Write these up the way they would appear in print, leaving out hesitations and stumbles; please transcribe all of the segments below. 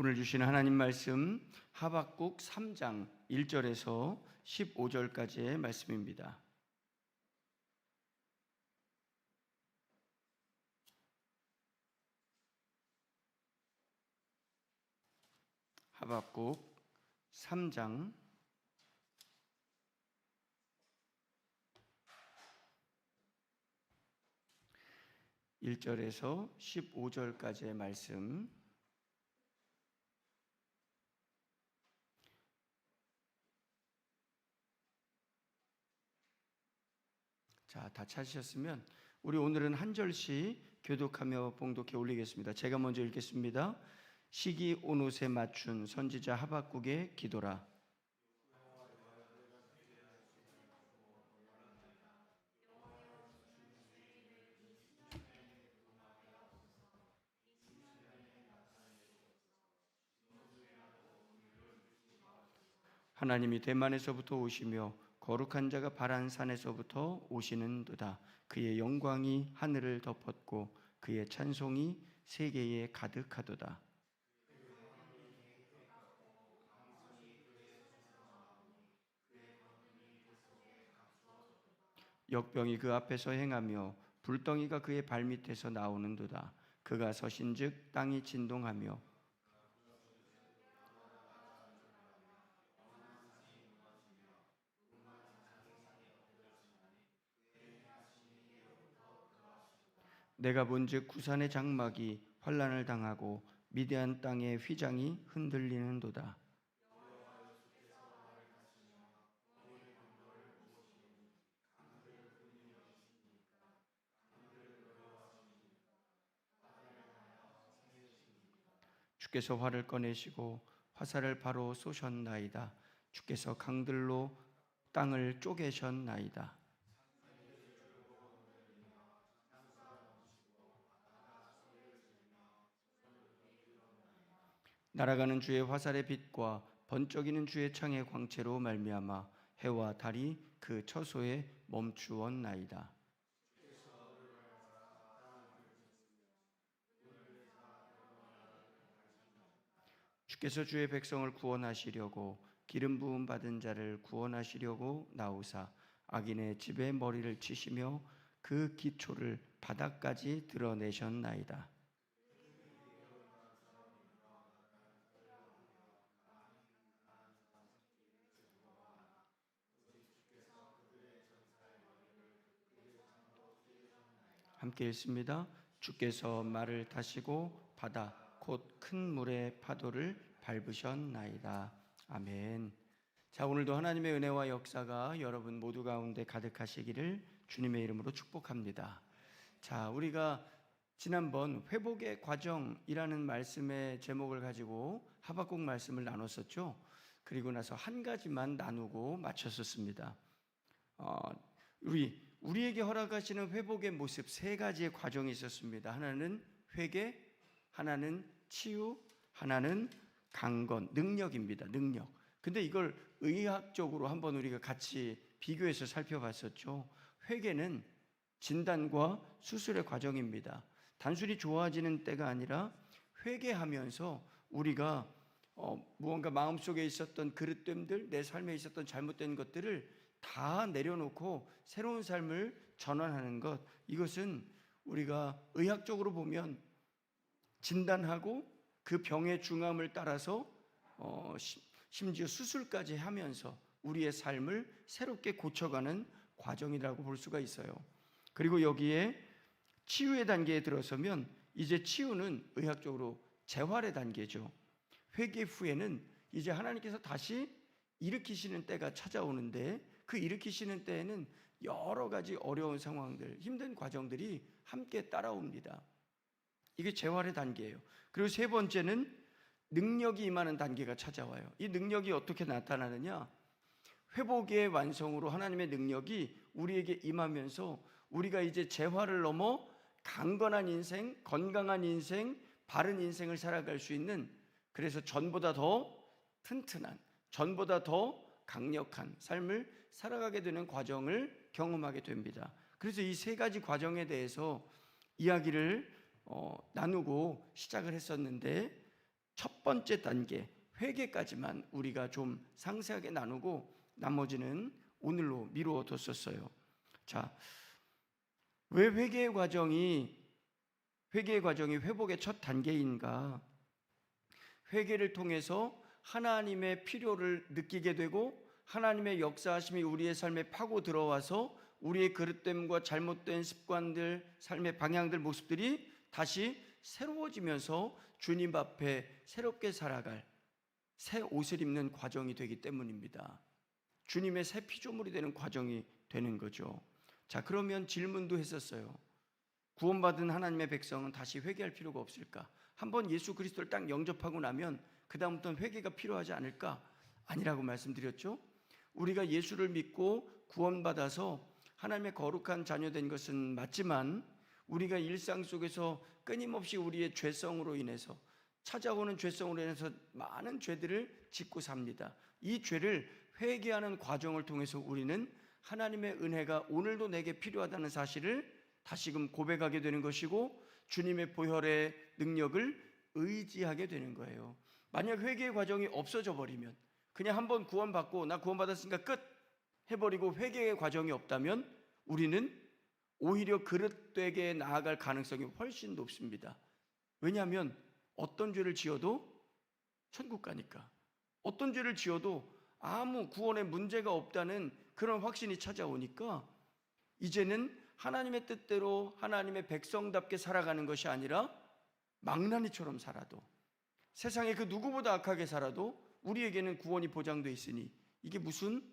오늘 주신 하나님 말씀 하박국 3장 1절에서 15절까지의 말씀입니다. 하박국 3장 1절에서 15절까지의 말씀. 자, 다 찾으셨으면 우리 오늘은 한 절씩 교독하며 봉독해 올리겠습니다. 제가 먼저 읽겠습니다. 시기 온 옷에 맞춘 선지자 하박국의 기도라. 하나님이 대만에서부터 오시며 거룩한 자가 바란 산에서부터 오시는도다. 그의 영광이 하늘을 덮었고 그의 찬송이 세계에 가득하도다. 역병이 그 앞에서 행하며 불덩이가 그의 발밑에서 나오는도다. 그가 서신즉 땅이 진동하며 내가 본즉 구산의 장막이 환난을 당하고 미디안 땅의 휘장이 흔들리는도다. 주께서 활을 꺼내시고 화살을 바로 쏘셨나이다. 주께서 강들로 땅을 쪼개셨나이다. 날아가는 주의 화살의 빛과 번쩍이는 주의 창의 광채로 말미암아 해와 달이 그 처소에 멈추었나이다. 주께서 주의 백성을 구원하시려고 기름 부음 받은 자를 구원하시려고 나오사 악인의 집에 머리를 치시며 그 기초를 바닥까지 드러내셨나이다. 함께 읽습니다. 주께서 말을 타시고 바다 곧 큰 물의 파도를 밟으셨나이다. 아멘. 자, 오늘도 하나님의 은혜와 역사가 여러분 모두 가운데 가득하시기를 주님의 이름으로 축복합니다. 자, 우리가 지난번 회복의 과정이라는 말씀의 제목을 가지고 하박국 말씀을 나눴었죠. 그리고 나서 한 가지만 나누고 마쳤었습니다. 우리에게 허락하시는 회복의 모습 세 가지의 과정이 있었습니다. 하나는 회개, 하나는 치유, 하나는 강건, 능력입니다. 능력. 근데 이걸 의학적으로 한번 우리가 같이 비교해서 살펴봤었죠. 회개는 진단과 수술의 과정입니다. 단순히 좋아지는 때가 아니라 회개하면서 우리가 무언가 마음속에 있었던 그릇됨들, 내 삶에 있었던 잘못된 것들을 다 내려놓고 새로운 삶을 전환하는 것, 이것은 우리가 의학적으로 보면 진단하고 그 병의 중함을 따라서 심지어 수술까지 하면서 우리의 삶을 새롭게 고쳐가는 과정이라고 볼 수가 있어요. 그리고 여기에 치유의 단계에 들어서면 이제 치유는 의학적으로 재활의 단계죠. 회개 후에는 이제 하나님께서 다시 일으키시는 때가 찾아오는데 그 일으키시는 때에는 여러 가지 어려운 상황들, 힘든 과정들이 함께 따라옵니다. 이게 재활의 단계예요. 그리고 세 번째는 능력이 임하는 단계가 찾아와요. 이 능력이 어떻게 나타나느냐? 회복의 완성으로 하나님의 능력이 우리에게 임하면서 우리가 이제 재활을 넘어 강건한 인생, 건강한 인생, 바른 인생을 살아갈 수 있는, 그래서 전보다 더 튼튼한, 전보다 더 강력한 삶을 살아가게 되는 과정을 경험하게 됩니다. 그래서 이 세 가지 과정에 대해서 이야기를 나누고 시작을 했었는데, 첫 번째 단계 회개까지만 우리가 좀 상세하게 나누고 나머지는 오늘로 미루어 뒀었어요. 자, 왜 회개의 과정이 회복의 첫 단계인가? 회개를 통해서 하나님의 필요를 느끼게 되고 하나님의 역사하심이 우리의 삶에 파고 들어와서 우리의 그릇됨과 잘못된 습관들, 삶의 방향들, 모습들이 다시 새로워지면서 주님 앞에 새롭게 살아갈 새 옷을 입는 과정이 되기 때문입니다. 주님의 새 피조물이 되는 과정이 되는 거죠. 자, 그러면 질문도 했었어요. 구원받은 하나님의 백성은 다시 회개할 필요가 없을까? 한번 예수 그리스도를 딱 영접하고 나면 그 다음부터는 회개가 필요하지 않을까? 아니라고 말씀드렸죠. 우리가 예수를 믿고 구원받아서 하나님의 거룩한 자녀된 것은 맞지만 우리가 일상 속에서 끊임없이 우리의 죄성으로 인해서 찾아오는 죄성으로 인해서 많은 죄들을 짓고 삽니다. 이 죄를 회개하는 과정을 통해서 우리는 하나님의 은혜가 오늘도 내게 필요하다는 사실을 다시금 고백하게 되는 것이고 주님의 보혈의 능력을 의지하게 되는 거예요. 만약 회개의 과정이 없어져 버리면 그냥 한번 구원받고 나 구원받았으니까 끝 해버리고 회개의 과정이 없다면 우리는 오히려 그릇되게 나아갈 가능성이 훨씬 높습니다. 왜냐하면 어떤 죄를 지어도 천국 가니까, 어떤 죄를 지어도 아무 구원에 문제가 없다는 그런 확신이 찾아오니까 이제는 하나님의 뜻대로 하나님의 백성답게 살아가는 것이 아니라 망나니처럼 살아도, 세상에 그 누구보다 악하게 살아도 우리에게는 구원이 보장되어 있으니 이게 무슨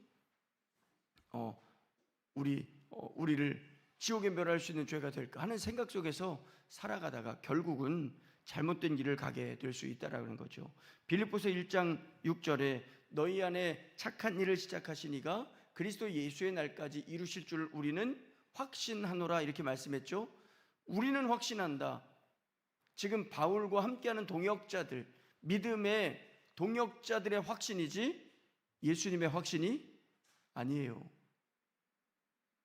우리를 지옥에 멸할 수 있는 죄가 될까 하는 생각 속에서 살아가다가 결국은 잘못된 길을 가게 될 수 있다라는 거죠. 빌립보서 1장 6절에 너희 안에 착한 일을 시작하신 이가 그리스도 예수의 날까지 이루실 줄 우리는 확신하노라 이렇게 말씀했죠. 우리는 확신한다. 지금 바울과 함께하는 동역자들, 믿음의 동역자들의 확신이지 예수님의 확신이 아니에요.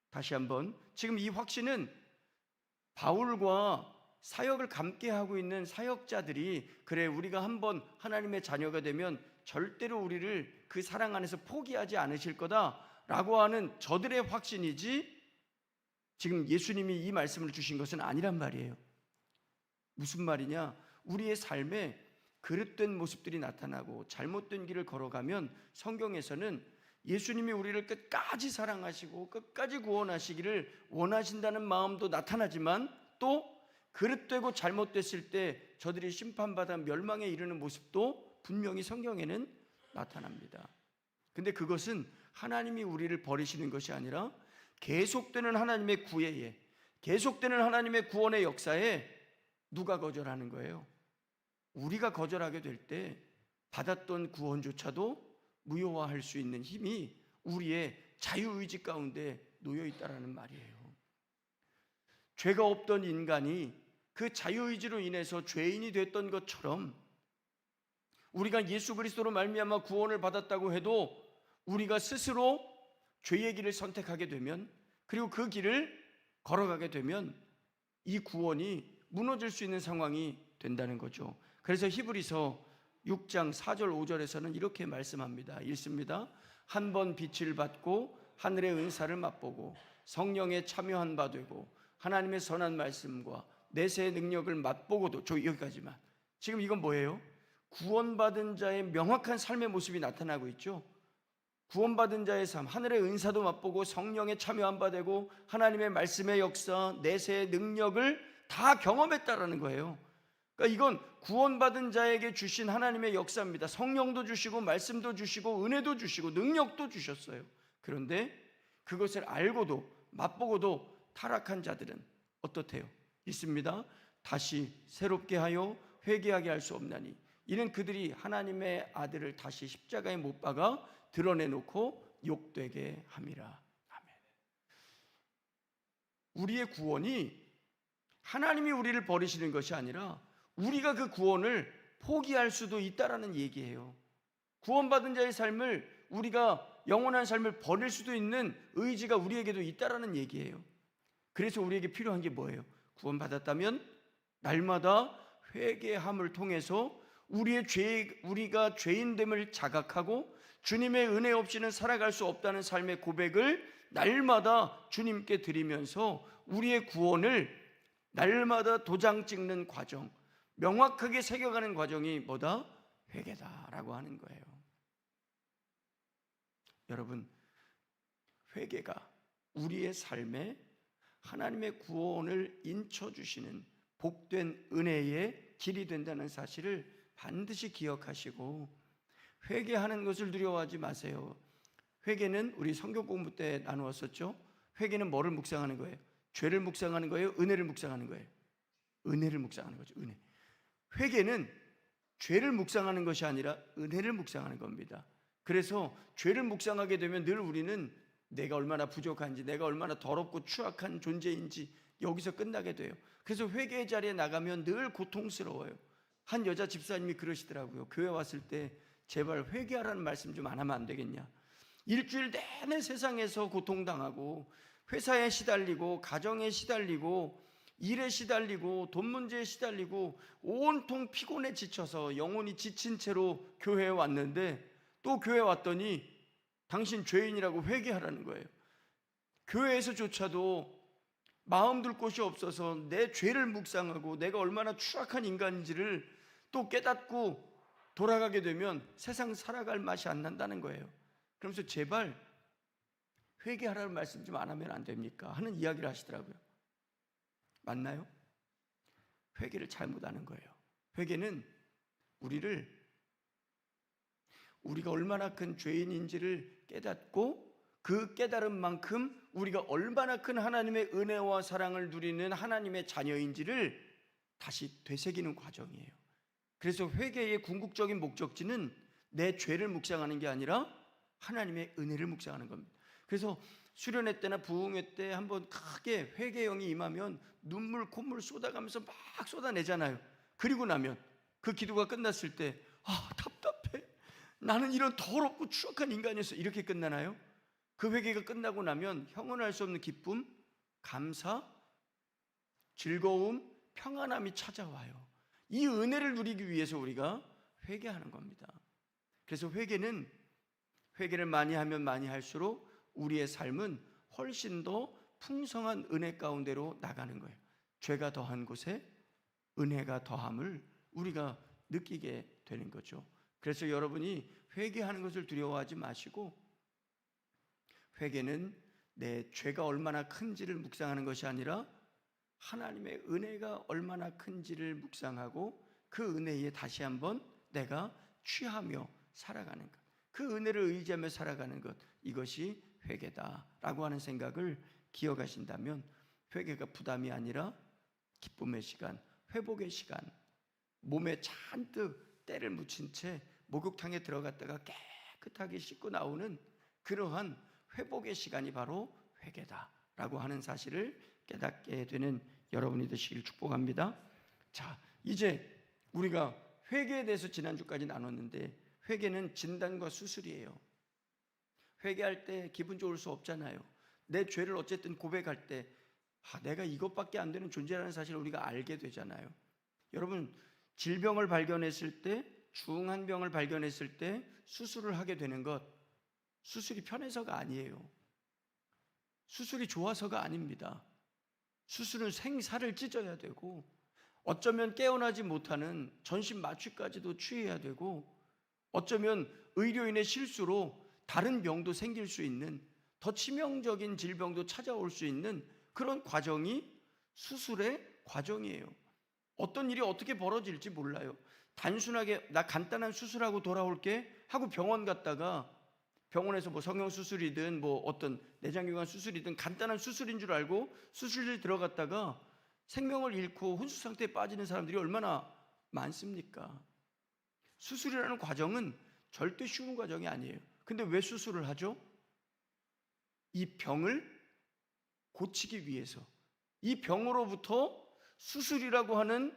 다시 한번, 지금 이 확신은 바울과 사역을 함께 하고 있는 사역자들이 그래 우리가 한번 하나님의 자녀가 되면 절대로 우리를 그 사랑 안에서 포기하지 않으실 거다라고 하는 저들의 확신이지 지금 예수님이 이 말씀을 주신 것은 아니란 말이에요. 무슨 말이냐? 우리의 삶에 그릇된 모습들이 나타나고 잘못된 길을 걸어가면 성경에서는 예수님이 우리를 끝까지 사랑하시고 끝까지 구원하시기를 원하신다는 마음도 나타나지만 또 그릇되고 잘못됐을 때 저들이 심판받아 멸망에 이르는 모습도 분명히 성경에는 나타납니다. 근데 그것은 하나님이 우리를 버리시는 것이 아니라 계속되는 하나님의 구애에, 계속되는 하나님의 구원의 역사에 누가 거절하는 거예요? 우리가 거절하게 될 때 받았던 구원조차도 무효화할 수 있는 힘이 우리의 자유의지 가운데 놓여 있다라는 말이에요. 죄가 없던 인간이 그 자유의지로 인해서 죄인이 됐던 것처럼 우리가 예수 그리스도로 말미암아 구원을 받았다고 해도 우리가 스스로 죄의 길을 선택하게 되면, 그리고 그 길을 걸어가게 되면 이 구원이 무너질 수 있는 상황이 된다는 거죠. 그래서 히브리서 6장 4절 5절에서는 이렇게 말씀합니다. 읽습니다. 한 번 빛을 받고 하늘의 은사를 맛보고 성령에 참여한 바 되고 하나님의 선한 말씀과 내세의 능력을 맛보고도, 여기까지만. 지금 이건 뭐예요? 구원받은 자의 명확한 삶의 모습이 나타나고 있죠. 구원받은 자의 삶, 하늘의 은사도 맛보고 성령에 참여한 바 되고 하나님의 말씀의 역사, 내세의 능력을 다 경험했다라는 거예요. 그러니까 이건 구원받은 자에게 주신 하나님의 역사입니다. 성령도 주시고 말씀도 주시고 은혜도 주시고 능력도 주셨어요. 그런데 그것을 알고도 맛보고도 타락한 자들은 어떻대요? 있습니다. 다시 새롭게 하여 회개하게 할 수 없나니 이는 그들이 하나님의 아들을 다시 십자가에 못 박아 드러내놓고 욕되게 함이라. 아멘. 우리의 구원이 하나님이 우리를 버리시는 것이 아니라 우리가 그 구원을 포기할 수도 있다라는 얘기예요. 구원받은 자의 삶을, 우리가 영원한 삶을 버릴 수도 있는 의지가 우리에게도 있다라는 얘기예요. 그래서 우리에게 필요한 게 뭐예요? 구원받았다면 날마다 회개함을 통해서 우리가 죄인됨을 자각하고 주님의 은혜 없이는 살아갈 수 없다는 삶의 고백을 날마다 주님께 드리면서 우리의 구원을 날마다 도장 찍는 과정, 명확하게 새겨가는 과정이 뭐다? 회개다라고 하는 거예요. 여러분, 회개가 우리의 삶에 하나님의 구원을 인쳐주시는 복된 은혜의 길이 된다는 사실을 반드시 기억하시고 회개하는 것을 두려워하지 마세요. 회개는 우리 성경 공부 때 나누었었죠. 회개는 뭐를 묵상하는 거예요? 죄를 묵상하는 거예요? 은혜를 묵상하는 거예요? 은혜를 묵상하는 거죠. 은혜. 회개는 죄를 묵상하는 것이 아니라 은혜를 묵상하는 겁니다. 그래서 죄를 묵상하게 되면 늘 우리는 내가 얼마나 부족한지, 내가 얼마나 더럽고 추악한 존재인지 여기서 끝나게 돼요. 그래서 회개의 자리에 나가면 늘 고통스러워요. 한 여자 집사님이 그러시더라고요. 교회 왔을 때 제발 회개하라는 말씀 좀 안 하면 안 되겠냐. 일주일 내내 세상에서 고통당하고 회사에 시달리고 가정에 시달리고 일에 시달리고 돈 문제에 시달리고 온통 피곤에 지쳐서 영혼이 지친 채로 교회에 왔는데 또 교회에 왔더니 당신 죄인이라고 회개하라는 거예요. 교회에서조차도 마음 둘 곳이 없어서 내 죄를 묵상하고 내가 얼마나 추악한 인간인지를 또 깨닫고 돌아가게 되면 세상 살아갈 맛이 안 난다는 거예요. 그러면서 제발 회개하라는 말씀 좀 안 하면 안 됩니까? 하는 이야기를 하시더라고요. 맞나요? 회개를 잘못하는 거예요. 회개는 우리가 얼마나 큰 죄인인지를 깨닫고 그 깨달은 만큼 우리가 얼마나 큰 하나님의 은혜와 사랑을 누리는 하나님의 자녀인지를 다시 되새기는 과정이에요. 그래서 회개의 궁극적인 목적지는 내 죄를 묵상하는 게 아니라 하나님의 은혜를 묵상하는 겁니다. 그래서 수련회 때나 부흥회 때 한번 크게 회개형이 임하면 눈물 콧물 쏟아가면서 막 쏟아내잖아요. 그리고 나면 그 기도가 끝났을 때 답답해, 나는 이런 더럽고 추악한 인간이었어, 이렇게 끝나나요? 그 회개가 끝나고 나면 형언할 수 없는 기쁨, 감사, 즐거움, 평안함이 찾아와요. 이 은혜를 누리기 위해서 우리가 회개하는 겁니다. 그래서 회개를 많이 하면 많이 할수록 우리의 삶은 훨씬 더 풍성한 은혜 가운데로 나가는 거예요. 죄가 더한 곳에 은혜가 더함을 우리가 느끼게 되는 거죠. 그래서 여러분이 회개하는 것을 두려워하지 마시고, 회개는 내 죄가 얼마나 큰지를 묵상하는 것이 아니라 하나님의 은혜가 얼마나 큰지를 묵상하고 그 은혜에 다시 한번 내가 취하며 살아가는 것, 그 은혜를 의지하며 살아가는 것, 이것이 회개다라고 하는 생각을 기억하신다면 회개가 부담이 아니라 기쁨의 시간, 회복의 시간, 몸에 잔뜩 때를 묻힌 채 목욕탕에 들어갔다가 깨끗하게 씻고 나오는 그러한 회복의 시간이 바로 회개다라고 하는 사실을 깨닫게 되는 여러분이 되시길 축복합니다. 자, 이제 우리가 회개에 대해서 지난주까지 나눴는데, 회개는 진단과 수술이에요. 회개할 때 기분 좋을 수 없잖아요. 내 죄를 어쨌든 고백할 때 내가 이것밖에 안 되는 존재라는 사실을 우리가 알게 되잖아요. 여러분, 질병을 발견했을 때, 중한 병을 발견했을 때 수술을 하게 되는 것, 수술이 편해서가 아니에요. 수술이 좋아서가 아닙니다. 수술은 생사를 찢어야 되고, 어쩌면 깨어나지 못하는 전신 마취까지도 취해야 되고, 어쩌면 의료인의 실수로 다른 병도 생길 수 있는, 더 치명적인 질병도 찾아올 수 있는 그런 과정이 수술의 과정이에요. 어떤 일이 어떻게 벌어질지 몰라요. 단순하게 나 간단한 수술하고 돌아올게 하고 병원 갔다가, 병원에서 뭐 성형수술이든 뭐 어떤 내장기관 수술이든 간단한 수술인 줄 알고 수술실에 들어갔다가 생명을 잃고 혼수 상태에 빠지는 사람들이 얼마나 많습니까? 수술이라는 과정은 절대 쉬운 과정이 아니에요. 근데 왜 수술을 하죠? 이 병을 고치기 위해서, 이 병으로부터 수술이라고 하는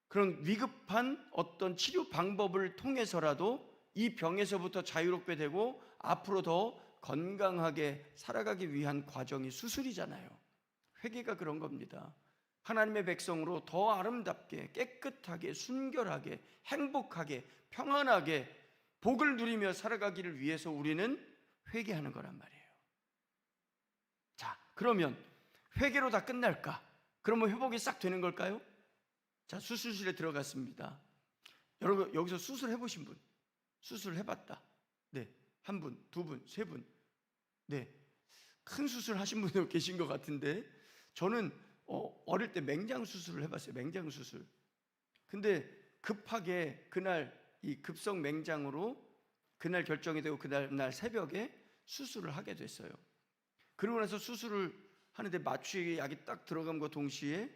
그런 위급한 어떤 치료 방법을 통해서라도 이 병에서부터 자유롭게 되고 앞으로 더 건강하게 살아가기 위한 과정이 수술이잖아요. 회개가 그런 겁니다. 하나님의 백성으로 더 아름답게, 깨끗하게, 순결하게, 행복하게, 평안하게 복을 누리며 살아가기를 위해서 우리는 회개하는 거란 말이에요. 자, 그러면 회개로 다 끝날까? 그러면 회복이 싹 되는 걸까요? 자, 수술실에 들어갔습니다. 여러분, 여기서 수술해보신 분, 수술해봤다. 네, 한 분, 두 분, 세 분. 네, 큰 수술 하신 분도 계신 것 같은데, 저는 어릴 때 맹장 수술을 해봤어요. 맹장 수술. 근데 급하게 그날 이 급성 맹장으로 그날 결정이 되고 그날 새벽에 수술을 하게 됐어요. 그러고 나서 수술을 하는데 마취 약이 딱 들어감과 동시에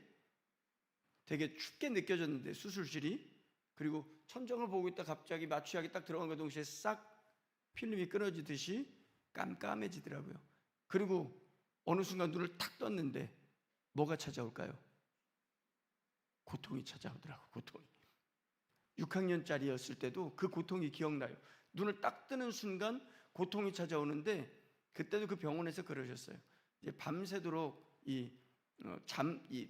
되게 춥게 느껴졌는데, 수술실이. 그리고 천정을 보고 있다 갑자기 마취약이 딱 들어간과 동시에 싹 필름이 끊어지듯이 깜깜해지더라고요. 그리고 어느 순간 눈을 탁 떴는데 뭐가 찾아올까요? 고통이 찾아오더라고요. 고통이. 6학년짜리였을 때도 그 고통이 기억나요. 눈을 딱 뜨는 순간 고통이 찾아오는데, 그때도 그 병원에서 그러셨어요. 이제 밤새도록 이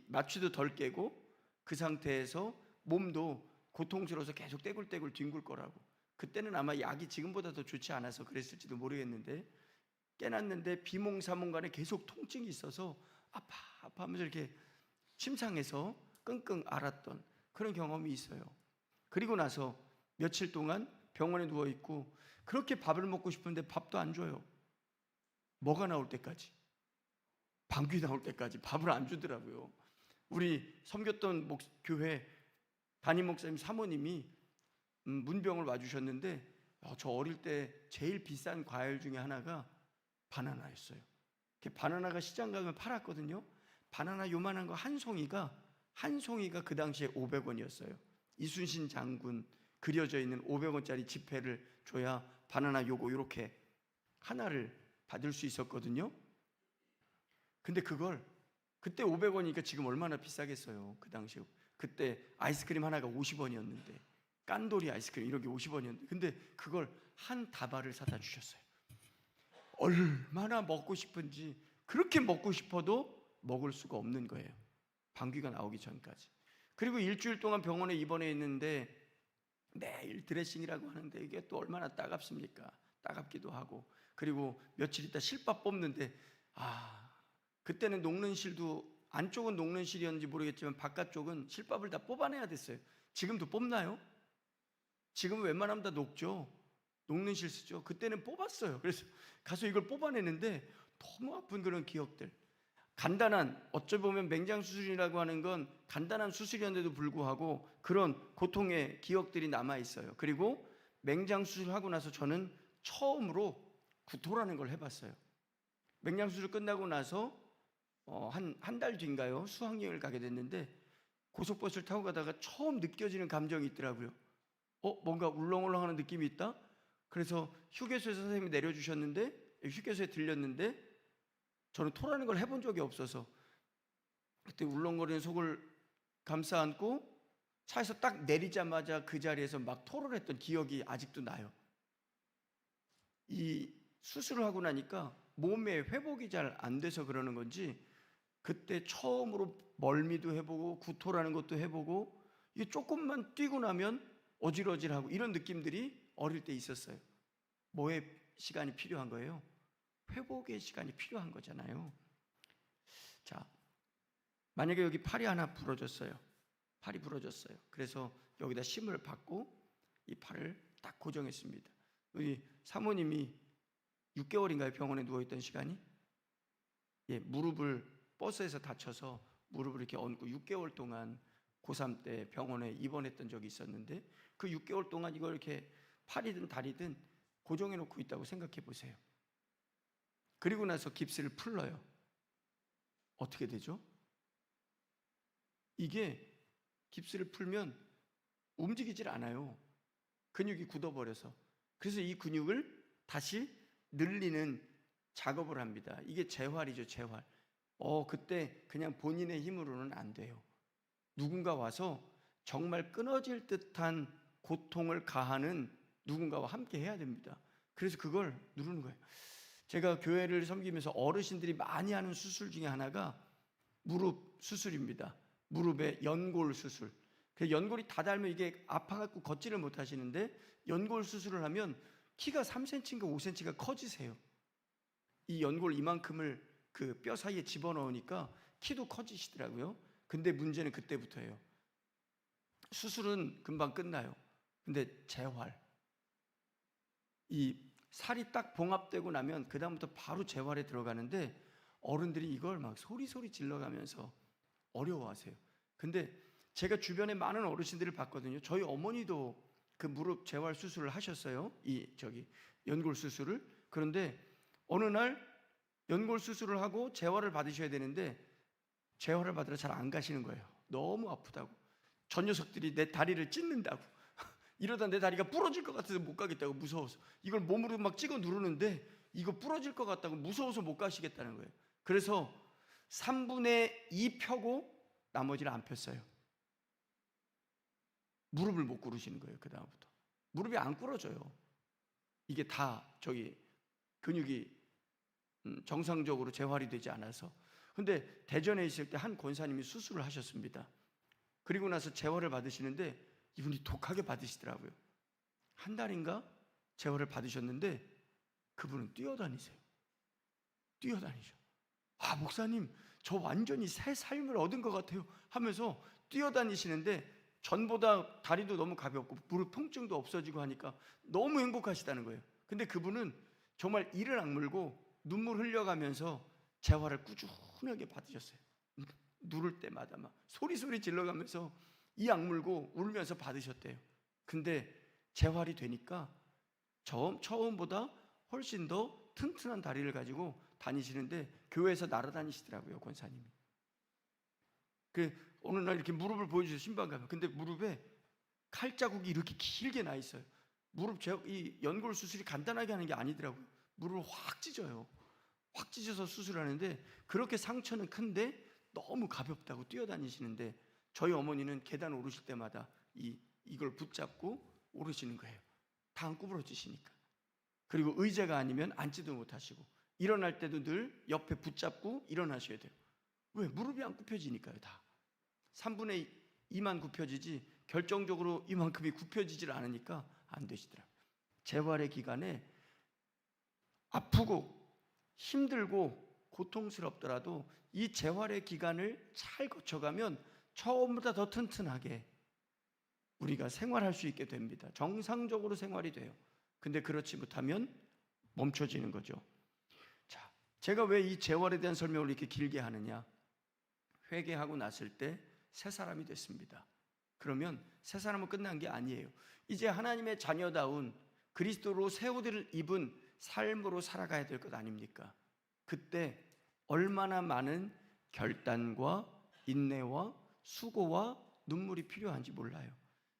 마취도 덜 깨고 그 상태에서 몸도 고통스러워서 계속 떼굴떼굴 뒹굴 거라고. 그때는 아마 약이 지금보다 더 좋지 않아서 그랬을지도 모르겠는데, 깨놨는데 비몽사몽간에 계속 통증이 있어서 아파하면서 이렇게 침상에서 끙끙 앓았던 그런 경험이 있어요. 그리고 나서 며칠 동안 병원에 누워있고 그렇게 밥을 먹고 싶은데 밥도 안 줘요. 뭐가 나올 때까지, 방귀 나올 때까지 밥을 안 주더라고요. 우리 섬겼던 교회 담임 목사님 사모님이 문병을 와주셨는데, 저 어릴 때 제일 비싼 과일 중에 하나가 바나나였어요. 바나나가 시장 가면 팔았거든요. 바나나 요만한 거 한 송이가 그 당시에 500원이었어요. 이순신 장군 그려져 있는 500원짜리 지폐를 줘야 바나나 요거 이렇게 하나를 받을 수 있었거든요. 근데 그걸 그때 500원이니까 지금 얼마나 비싸겠어요. 그 당시에. 그때 아이스크림 하나가 50원이었는데, 깐돌이 아이스크림 이런 게 50원이었는데, 근데 그걸 한 다발을 사다 주셨어요. 얼마나 먹고 싶은지, 그렇게 먹고 싶어도 먹을 수가 없는 거예요. 방귀가 나오기 전까지. 그리고 일주일 동안 병원에 입원해 있는데 매일 드레싱이라고 하는데 이게 또 얼마나 따갑습니까? 따갑기도 하고. 그리고 며칠 있다 실밥 뽑는데, 그때는 녹는실도 안쪽은 녹는실이었는지 모르겠지만 바깥쪽은 실밥을 다 뽑아내야 됐어요. 지금도 뽑나요? 지금은 웬만하면 다 녹죠. 녹는실 쓰죠. 그때는 뽑았어요. 그래서 가서 이걸 뽑아내는데 너무 아픈 그런 기억들. 간단한, 어찌 보면 맹장 수술이라고 하는 건 간단한 수술이었는데도 불구하고 그런 고통의 기억들이 남아 있어요. 그리고 맹장 수술하고 나서 저는 처음으로 구토라는 걸 해봤어요. 맹장 수술 끝나고 나서 한 달 뒤인가요? 수학여행을 가게 됐는데, 고속버스를 타고 가다가 처음 느껴지는 감정이 있더라고요. 뭔가 울렁울렁하는 느낌이 있다? 그래서 휴게소에서 선생님이 내려주셨는데, 휴게소에 들렸는데, 저는 토라는 걸 해본 적이 없어서 그때 울렁거리는 속을 감싸 안고 차에서 딱 내리자마자 그 자리에서 막 토를 했던 기억이 아직도 나요. 이 수술을 하고 나니까 몸에 회복이 잘 안 돼서 그러는 건지, 그때 처음으로 멀미도 해보고 구토라는 것도 해보고, 이게 조금만 뛰고 나면 어질어질하고 이런 느낌들이 어릴 때 있었어요. 뭐의 시간이 필요한 거예요? 회복의 시간이 필요한 거잖아요. 자, 만약에 여기 팔이 하나 부러졌어요. 팔이 부러졌어요. 그래서 여기다 심을 받고 이 팔을 딱 고정했습니다. 우리 사모님이 6개월인가요? 병원에 누워있던 시간이? 무릎을 버스에서 다쳐서 무릎을 이렇게 얹고 6개월 동안 고3 때 병원에 입원했던 적이 있었는데, 그 6개월 동안 이걸 이렇게 팔이든 다리든 고정해 놓고 있다고 생각해 보세요. 그리고 나서 깁스를 풀러요. 어떻게 되죠? 이게 깁스를 풀면 움직이질 않아요. 근육이 굳어버려서. 그래서 이 근육을 다시 늘리는 작업을 합니다. 이게 재활이죠, 재활. 그때 그냥 본인의 힘으로는 안 돼요. 누군가 와서 정말 끊어질 듯한 고통을 가하는 누군가와 함께 해야 됩니다. 그래서 그걸 누르는 거예요. 제가 교회를 섬기면서 어르신들이 많이 하는 수술 중에 하나가 무릎 수술입니다. 무릎에 연골 수술. 그 연골이 다 닳으면 이게 아파갖고 걷지를 못하시는데 연골 수술을 하면 키가 3cm인가 5cm가 커지세요. 이 연골 이만큼을 그 뼈 사이에 집어넣으니까 키도 커지시더라고요. 근데 문제는 그때부터예요. 수술은 금방 끝나요. 근데 재활, 이 살이 딱 봉합되고 나면 그 다음부터 바로 재활에 들어가는데 어른들이 이걸 막 소리 질러가면서 어려워하세요. 근데 제가 주변에 많은 어르신들을 봤거든요. 저희 어머니도 그 무릎 재활 수술을 하셨어요. 연골 수술을. 그런데 어느 날 연골 수술을 하고 재활을 받으셔야 되는데 재활을 받으러 잘 안 가시는 거예요. 너무 아프다고. 저 녀석들이 내 다리를 찢는다고. 이러다 내 다리가 부러질 것 같아서 못 가겠다고, 무서워서. 이걸 몸으로 막 찍어 누르는데 이거 부러질 것 같다고 무서워서 못 가시겠다는 거예요. 그래서 3분의 2 펴고 나머지를 안 폈어요. 무릎을 못 꿇으시는 거예요. 그 다음부터 무릎이 안 꿇어져요. 이게 다 근육이 정상적으로 재활이 되지 않아서. 근데 대전에 있을 때 한 권사님이 수술을 하셨습니다. 그리고 나서 재활을 받으시는데 이분이 독하게 받으시더라고요. 한 달인가 재활을 받으셨는데 그분은 뛰어다니세요. 뛰어다니셔. 아, 목사님, 저 완전히 새 삶을 얻은 것 같아요 하면서 뛰어다니시는데 전보다 다리도 너무 가볍고 무릎 통증도 없어지고 하니까 너무 행복하시다는 거예요. 근데 그분은 정말 이를 악물고 눈물 흘려가면서 재활을 꾸준하게 받으셨어요. 누를 때마다 막 소리 질러가면서 이 악물고 울면서 받으셨대요. 근데 재활이 되니까 처음보다 훨씬 더 튼튼한 다리를 가지고 다니시는데 교회에서 날아다니시더라고요, 권사님이. 어느 날 이렇게 무릎을 보여주셔서 신방 가면, 근데 무릎에 칼자국이 이렇게 길게 나 있어요. 이 연골 수술이 간단하게 하는 게 아니더라고요. 무릎을 확 찢어요. 확 찢어서 수술하는데 그렇게 상처는 큰데 너무 가볍다고 뛰어다니시는데 저희 어머니는 계단 오르실 때마다 이걸 붙잡고 오르시는 거예요. 다 안 구부러지시니까. 그리고 의자가 아니면 앉지도 못하시고 일어날 때도 늘 옆에 붙잡고 일어나셔야 돼요. 왜? 무릎이 안 굽혀지니까요. 다 3분의 2만 굽혀지지 결정적으로 이만큼이 굽혀지질 않으니까 안 되시더라고요. 재활의 기간에 아프고 힘들고 고통스럽더라도 이 재활의 기간을 잘 거쳐가면 처음보다 더 튼튼하게 우리가 생활할 수 있게 됩니다. 정상적으로 생활이 돼요. 근데 그렇지 못하면 멈춰지는 거죠. 자, 제가 왜 이 재활에 대한 설명을 이렇게 길게 하느냐? 회개하고 났을 때 새 사람이 됐습니다. 그러면 새 사람은 끝난 게 아니에요. 이제 하나님의 자녀다운 그리스도로 새 옷을 입은 삶으로 살아가야 될 것 아닙니까? 그때 얼마나 많은 결단과 인내와 수고와 눈물이 필요한지 몰라요.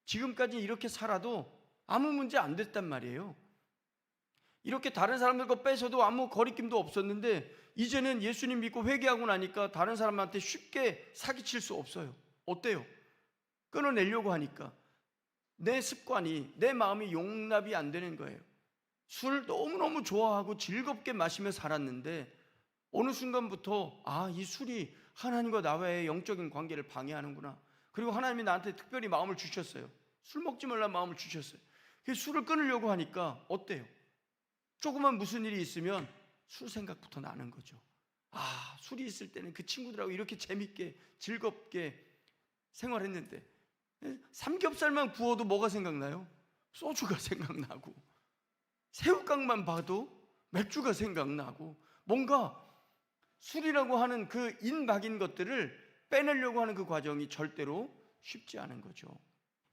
지금까지 이렇게 살아도 아무 문제 안 됐단 말이에요. 이렇게 다른 사람들 거 뺏어도 아무 거리낌도 없었는데 이제는 예수님 믿고 회개하고 나니까 다른 사람한테 쉽게 사기칠 수 없어요. 어때요? 끊어내려고 하니까 내 습관이, 내 마음이 용납이 안 되는 거예요. 술 너무너무 좋아하고 즐겁게 마시며 살았는데 어느 순간부터 이 술이 하나님과 나와의 영적인 관계를 방해하는구나. 그리고 하나님이 나한테 특별히 마음을 주셨어요. 술 먹지 말라는 마음을 주셨어요. 술을 끊으려고 하니까 어때요? 조그만 무슨 일이 있으면 술 생각부터 나는 거죠. 술이 있을 때는 그 친구들하고 이렇게 재밌게 즐겁게 생활했는데 삼겹살만 구워도 뭐가 생각나요? 소주가 생각나고 새우깡만 봐도 맥주가 생각나고 뭔가 술이라고 하는 그 인박인 것들을 빼내려고 하는 그 과정이 절대로 쉽지 않은 거죠.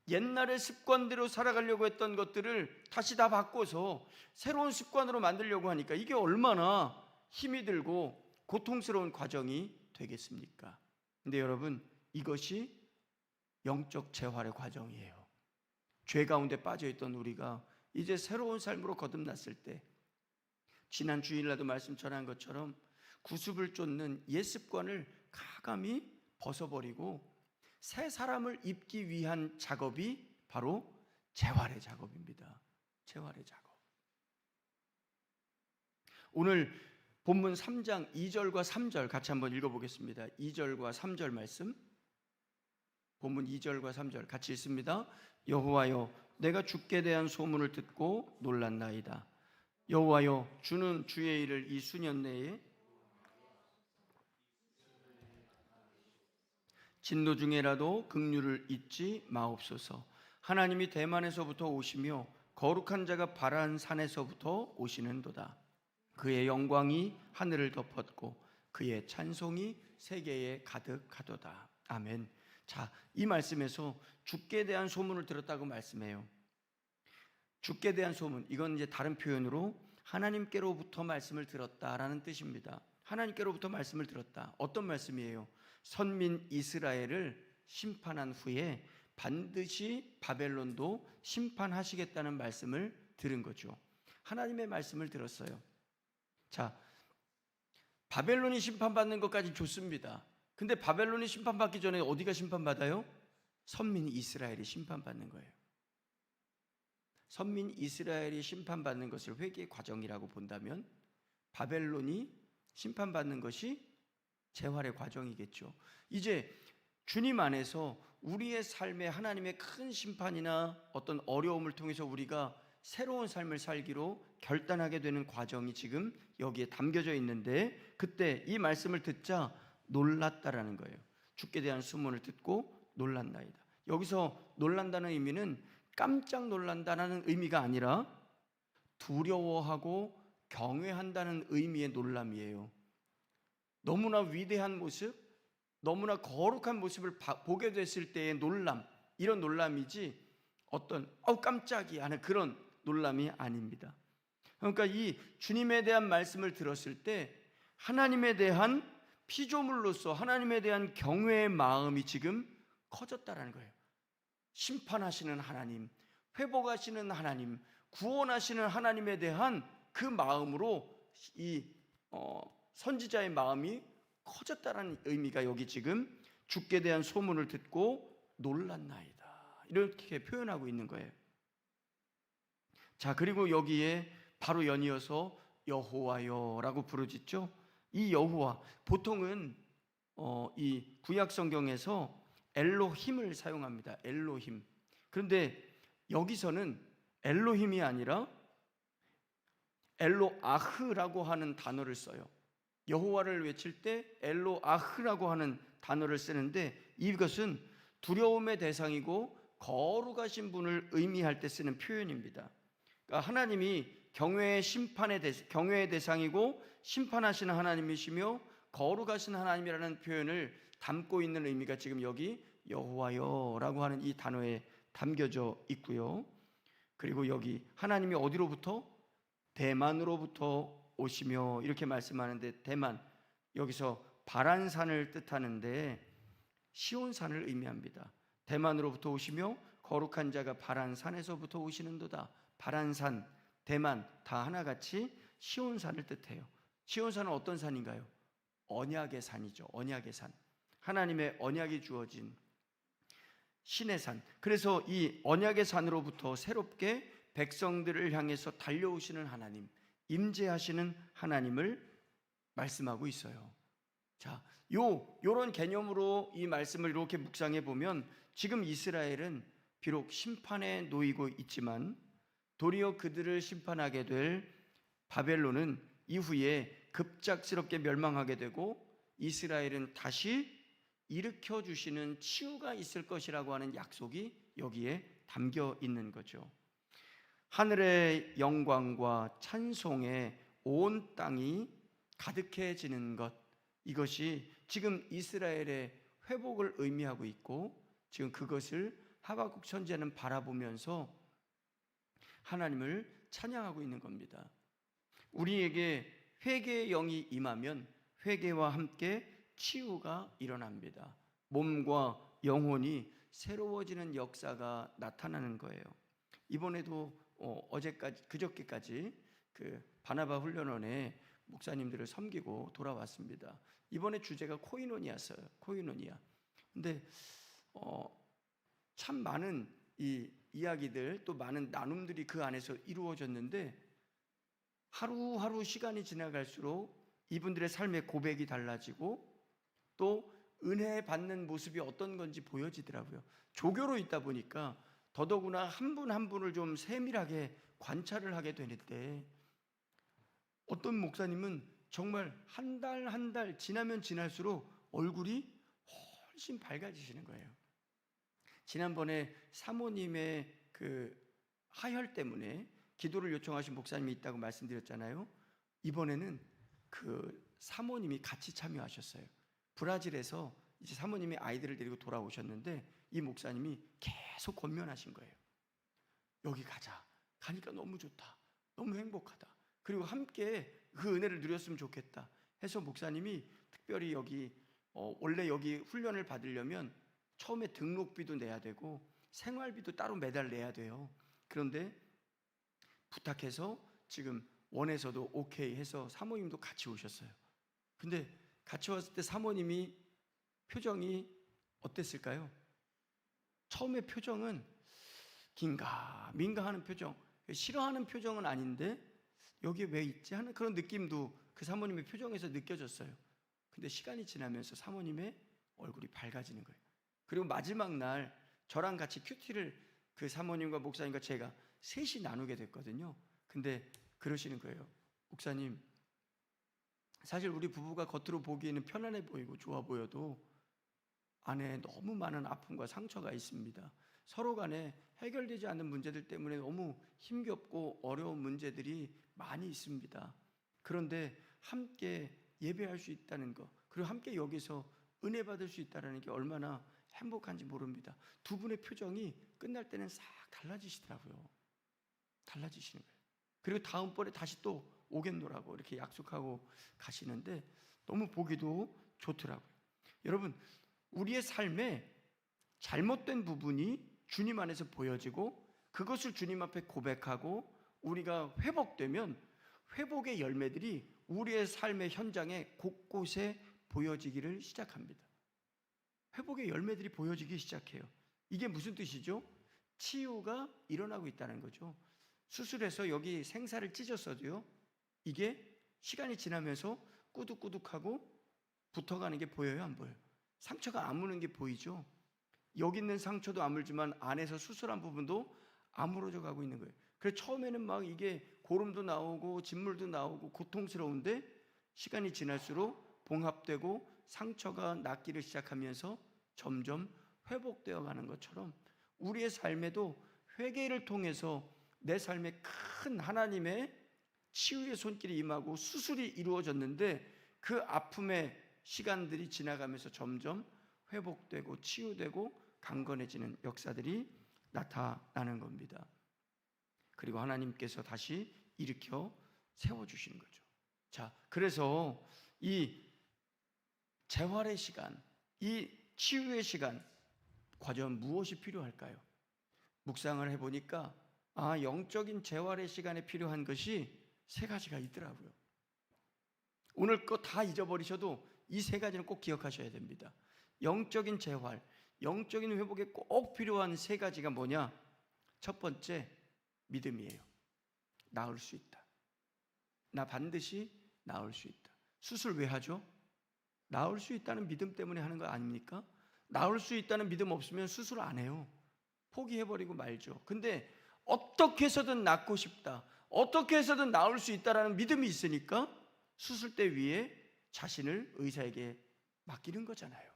옛날의 습관대로 살아가려고 했던 것들을 다시 다 바꿔서 새로운 습관으로 만들려고 하니까 이게 얼마나 힘이 들고 고통스러운 과정이 되겠습니까? 근데 여러분, 이것이 영적 재활의 과정이에요. 죄 가운데 빠져있던 우리가 이제 새로운 삶으로 거듭났을 때 지난 주일날도 말씀 전한 것처럼 구습을 쫓는 옛 습관을 가감히 벗어버리고 새 사람을 입기 위한 작업이 바로 재활의 작업입니다. 재활의 작업. 오늘 본문 3장 2절과 3절 같이 한번 읽어보겠습니다. 2절과 3절 말씀 본문 2절과 3절 같이 읽습니다. 여호와여, 내가 주께 대한 소문을 듣고 놀랐나이다. 여호와여, 주는 주의 일을 이 수년 내에 진노 중에라도 긍휼을 잊지 마옵소서. 하나님이 대만에서부터 오시며 거룩한 자가 바란 산에서부터 오시는도다. 그의 영광이 하늘을 덮었고 그의 찬송이 세계에 가득하도다. 아멘. 자, 이 말씀에서 주께 대한 소문을 들었다고 말씀해요. 주께 대한 소문, 이건 이제 다른 표현으로 하나님께로부터 말씀을 들었다라는 뜻입니다. 하나님께로부터 말씀을 들었다. 어떤 말씀이에요? 선민 이스라엘을 심판한 후에 반드시 바벨론도 심판하시겠다는 말씀을 들은 거죠. 하나님의 말씀을 들었어요. 자, 바벨론이 심판받는 것까지 좋습니다. 근데 바벨론이 심판받기 전에 어디가 심판받아요? 선민 이스라엘이 심판받는 거예요. 선민 이스라엘이 심판받는 것을 회개의 과정이라고 본다면 바벨론이 심판받는 것이 재활의 과정이겠죠. 이제 주님 안에서 우리의 삶에 하나님의 큰 심판이나 어떤 어려움을 통해서 우리가 새로운 삶을 살기로 결단하게 되는 과정이 지금 여기에 담겨져 있는데, 그때 이 말씀을 듣자 놀랐다라는 거예요. 주께 대한 소문을 듣고 놀랐나이다. 여기서 놀란다는 의미는 깜짝 놀란다는 의미가 아니라 두려워하고 경외한다는 의미의 놀람이에요. 너무나 위대한 모습, 너무나 거룩한 모습을 보게 됐을 때의 놀람, 이런 놀람이지 어떤 깜짝이야 하는 그런 놀람이 아닙니다. 그러니까 이 주님에 대한 말씀을 들었을 때 하나님에 대한 피조물로서 하나님에 대한 경외의 마음이 지금 커졌다라는 거예요. 심판하시는 하나님, 회복하시는 하나님, 구원하시는 하나님에 대한 그 마음으로 이 선지자의 마음이 커졌다는 의미가 여기 지금 주께 대한 소문을 듣고 놀랐나이다, 이렇게 표현하고 있는 거예요. 자, 그리고 여기에 바로 연이어서 여호와여라고 부르짖죠. 이 여호와, 보통은 이 구약 성경에서 엘로힘을 사용합니다. 엘로힘. 그런데 여기서는 엘로힘이 아니라 엘로아흐라고 하는 단어를 써요. 여호와를 외칠 때 엘로아흐라고 하는 단어를 쓰는데, 이것은 두려움의 대상이고 거룩하신 분을 의미할 때 쓰는 표현입니다. 그러니까 하나님이 경외의 대상이고 심판하시는 하나님이시며 거룩하신 하나님이라는 표현을 담고 있는 의미가 지금 여기 여호와여라고 하는 이 단어에 담겨져 있고요. 그리고 여기 하나님이 어디로부터? 대만으로부터 오시며 이렇게 말씀하는데, 대만, 여기서 바란산을 뜻하는데 시온산을 의미합니다. 대만으로부터 오시며 거룩한 자가 바란산에서부터 오시는도다. 바란산, 대만 다 하나같이 시온산을 뜻해요. 시온산은 어떤 산인가요? 언약의 산이죠. 언약의 산, 하나님의 언약이 주어진 신의 산. 그래서 이 언약의 산으로부터 새롭게 백성들을 향해서 달려오시는 하나님, 임재하시는 하나님을 말씀하고 있어요. 자, 요런 개념으로 이 말씀을 이렇게 묵상해 보면 지금 이스라엘은 비록 심판에 놓이고 있지만 도리어 그들을 심판하게 될 바벨론은 이후에 급작스럽게 멸망하게 되고 이스라엘은 다시 일으켜 주시는 치유가 있을 것이라고 하는 약속이 여기에 담겨 있는 거죠. 하늘의 영광과 찬송에 온 땅이 가득해지는 것, 이것이 지금 이스라엘의 회복을 의미하고 있고, 지금 그것을 하박국 선지자는 바라보면서 하나님을 찬양하고 있는 겁니다. 우리에게 회개의 영이 임하면 회개와 함께 치유가 일어납니다. 몸과 영혼이 새로워지는 역사가 나타나는 거예요. 이번에도 그저께까지 그 바나바 훈련원에 목사님들을 섬기고 돌아왔습니다. 이번에 주제가 코이노니아였어요. 코이노니아. 근데 참 많은 이 이야기들, 또 많은 나눔들이 그 안에서 이루어졌는데, 하루하루 시간이 지나갈수록 이분들의 삶의 고백이 달라지고 또 은혜 받는 모습이 어떤 건지 보여지더라고요. 조교로 있다 보니까 더더구나 한 분 한 분을 좀 세밀하게 관찰을 하게 되는데, 어떤 목사님은 정말 한 달 한 달 지나면 지날수록 얼굴이 훨씬 밝아지시는 거예요. 지난번에 사모님의 그 하혈 때문에 기도를 요청하신 목사님이 있다고 말씀드렸잖아요. 이번에는 그 사모님이 같이 참여하셨어요. 브라질에서 이제 사모님이 아이들을 데리고 돌아오셨는데 이 목사님이 계속 권면하신 거예요. 여기 가자. 가니까 너무 좋다. 너무 행복하다. 그리고 함께 그 은혜를 누렸으면 좋겠다 해서 목사님이 특별히 여기 원래 여기 훈련을 받으려면 처음에 등록비도 내야 되고 생활비도 따로 매달 내야 돼요. 그런데 부탁해서 지금 원에서도 오케이 해서 사모님도 같이 오셨어요. 근데 같이 왔을 때 사모님이 표정이 어땠을까요? 처음에 표정은 긴가민가 하는 표정, 싫어하는 표정은 아닌데 여기에 왜 있지 하는 그런 느낌도 그 사모님의 표정에서 느껴졌어요. 근데 시간이 지나면서 사모님의 얼굴이 밝아지는 거예요. 그리고 마지막 날 저랑 같이 큐티를 그 사모님과 목사님과 제가 셋이 나누게 됐거든요. 근데 그러시는 거예요. 목사님, 사실 우리 부부가 겉으로 보기에는 편안해 보이고 좋아 보여도 안에 너무 많은 아픔과 상처가 있습니다. 서로 간에 해결되지 않는 문제들 때문에 너무 힘겹고 어려운 문제들이 많이 있습니다. 그런데 함께 예배할 수 있다는 것, 그리고 함께 여기서 은혜 받을 수 있다는 게 얼마나 행복한지 모릅니다. 두 분의 표정이 끝날 때는 싹 달라지시더라고요. 달라지시는 거예요. 그리고 다음번에 다시 또 오겠노라고 이렇게 약속하고 가시는데 너무 보기도 좋더라고요. 여러분, 우리의 삶에 잘못된 부분이 주님 안에서 보여지고 그것을 주님 앞에 고백하고 우리가 회복되면 회복의 열매들이 우리의 삶의 현장에 곳곳에 보여지기를 시작합니다. 회복의 열매들이 보여지기 시작해요. 이게 무슨 뜻이죠? 치유가 일어나고 있다는 거죠. 수술해서 여기 생사를 찢었어도요, 이게 시간이 지나면서 꾸덕꾸덕하고 붙어가는 게 보여요, 안 보여요? 상처가 아무는 게 보이죠. 여기 있는 상처도 아물지만 안에서 수술한 부분도 아물어져 가고 있는 거예요. 그래서 처음에는 막 이게 고름도 나오고 진물도 나오고 고통스러운데 시간이 지날수록 봉합되고 상처가 낫기를 시작하면서 점점 회복되어 가는 것처럼 우리의 삶에도 회개를 통해서 내 삶에 큰 하나님의 치유의 손길이 임하고 수술이 이루어졌는데 그 아픔의 시간들이 지나가면서 점점 회복되고 치유되고 강건해지는 역사들이 나타나는 겁니다. 그리고 하나님께서 다시 일으켜 세워주시는 거죠. 자, 그래서 이 재활의 시간, 이 치유의 시간, 과연 무엇이 필요할까요? 묵상을 해보니까 영적인 재활의 시간에 필요한 것이 세 가지가 있더라고요. 오늘 거 다 잊어버리셔도 이 세 가지는 꼭 기억하셔야 됩니다. 영적인 재활, 영적인 회복에 꼭 필요한 세 가지가 뭐냐? 첫 번째, 믿음이에요. 나을 수 있다. 나 반드시 나을 수 있다. 수술 왜 하죠? 나을 수 있다는 믿음 때문에 하는 거 아닙니까? 나을 수 있다는 믿음 없으면 수술 안 해요. 포기해버리고 말죠. 근데 어떻게 해서든 낫고 싶다, 어떻게 해서든 나을 수 있다라는 믿음이 있으니까 수술대 위에 자신을 의사에게 맡기는 거잖아요.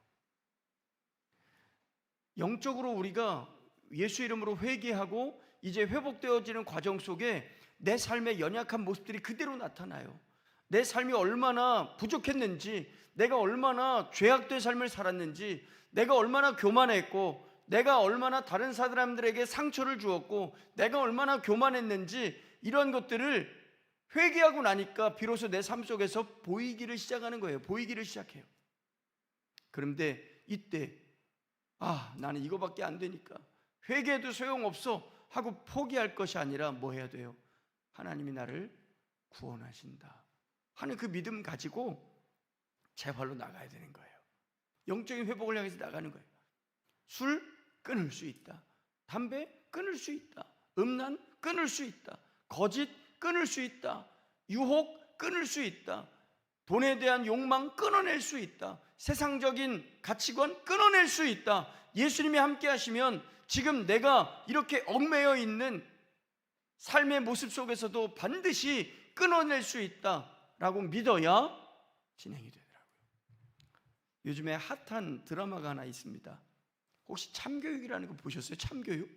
영적으로 우리가 예수 이름으로 회개하고 이제 회복되어지는 과정 속에 내 삶의 연약한 모습들이 그대로 나타나요. 내 삶이 얼마나 부족했는지, 내가 얼마나 죄악된 삶을 살았는지, 내가 얼마나 교만했고, 내가 얼마나 다른 사람들에게 상처를 주었고, 내가 얼마나 교만했는지, 이런 것들을 회개하고 나니까 비로소 내 삶 속에서 보이기를 시작하는 거예요. 보이기를 시작해요. 그런데 이때 나는 이거밖에 안 되니까 회개해도 소용없어 하고 포기할 것이 아니라 뭐 해야 돼요? 하나님이 나를 구원하신다 하는 그 믿음 가지고 재활로 나가야 되는 거예요. 영적인 회복을 향해서 나가는 거예요. 술 끊을 수 있다. 담배 끊을 수 있다. 음란 끊을 수 있다. 거짓 끊을 수 있다. 유혹 끊을 수 있다. 돈에 대한 욕망 끊어낼 수 있다. 세상적인 가치관 끊어낼 수 있다. 예수님이 함께 하시면 지금 내가 이렇게 얽매여 있는 삶의 모습 속에서도 반드시 끊어낼 수 있다라고 믿어야 진행이 되더라고요. 요즘에 핫한 드라마가 하나 있습니다. 혹시 참교육이라는 거 보셨어요? 참교육?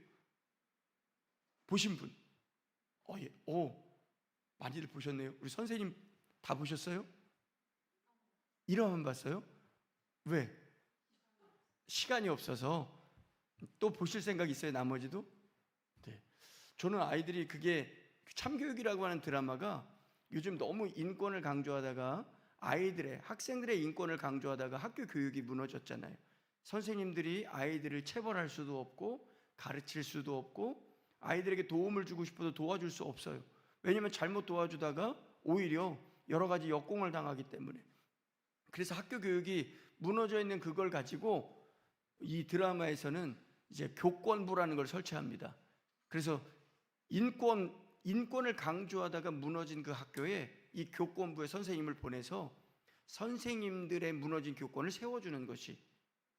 보신 분? 예. 많이들 보셨네요. 우리 선생님 다 보셨어요? 1화만 봤어요? 왜? 시간이 없어서. 또 보실 생각 있어요? 나머지도? 네. 저는 아이들이 그게 참교육이라고 하는 드라마가 요즘 너무 인권을 강조하다가 아이들의, 학생들의 인권을 강조하다가 학교 교육이 무너졌잖아요. 선생님들이 아이들을 체벌할 수도 없고 가르칠 수도 없고 아이들에게 도움을 주고 싶어도 도와줄 수 없어요. 왜냐하면 잘못 도와주다가 오히려 여러 가지 역공을 당하기 때문에. 그래서 학교 교육이 무너져 있는 그걸 가지고 이 드라마에서는 이제 교권부라는 걸 설치합니다. 그래서 인권을 강조하다가 무너진 그 학교에 이 교권부의 선생님을 보내서 선생님들의 무너진 교권을 세워주는 것이,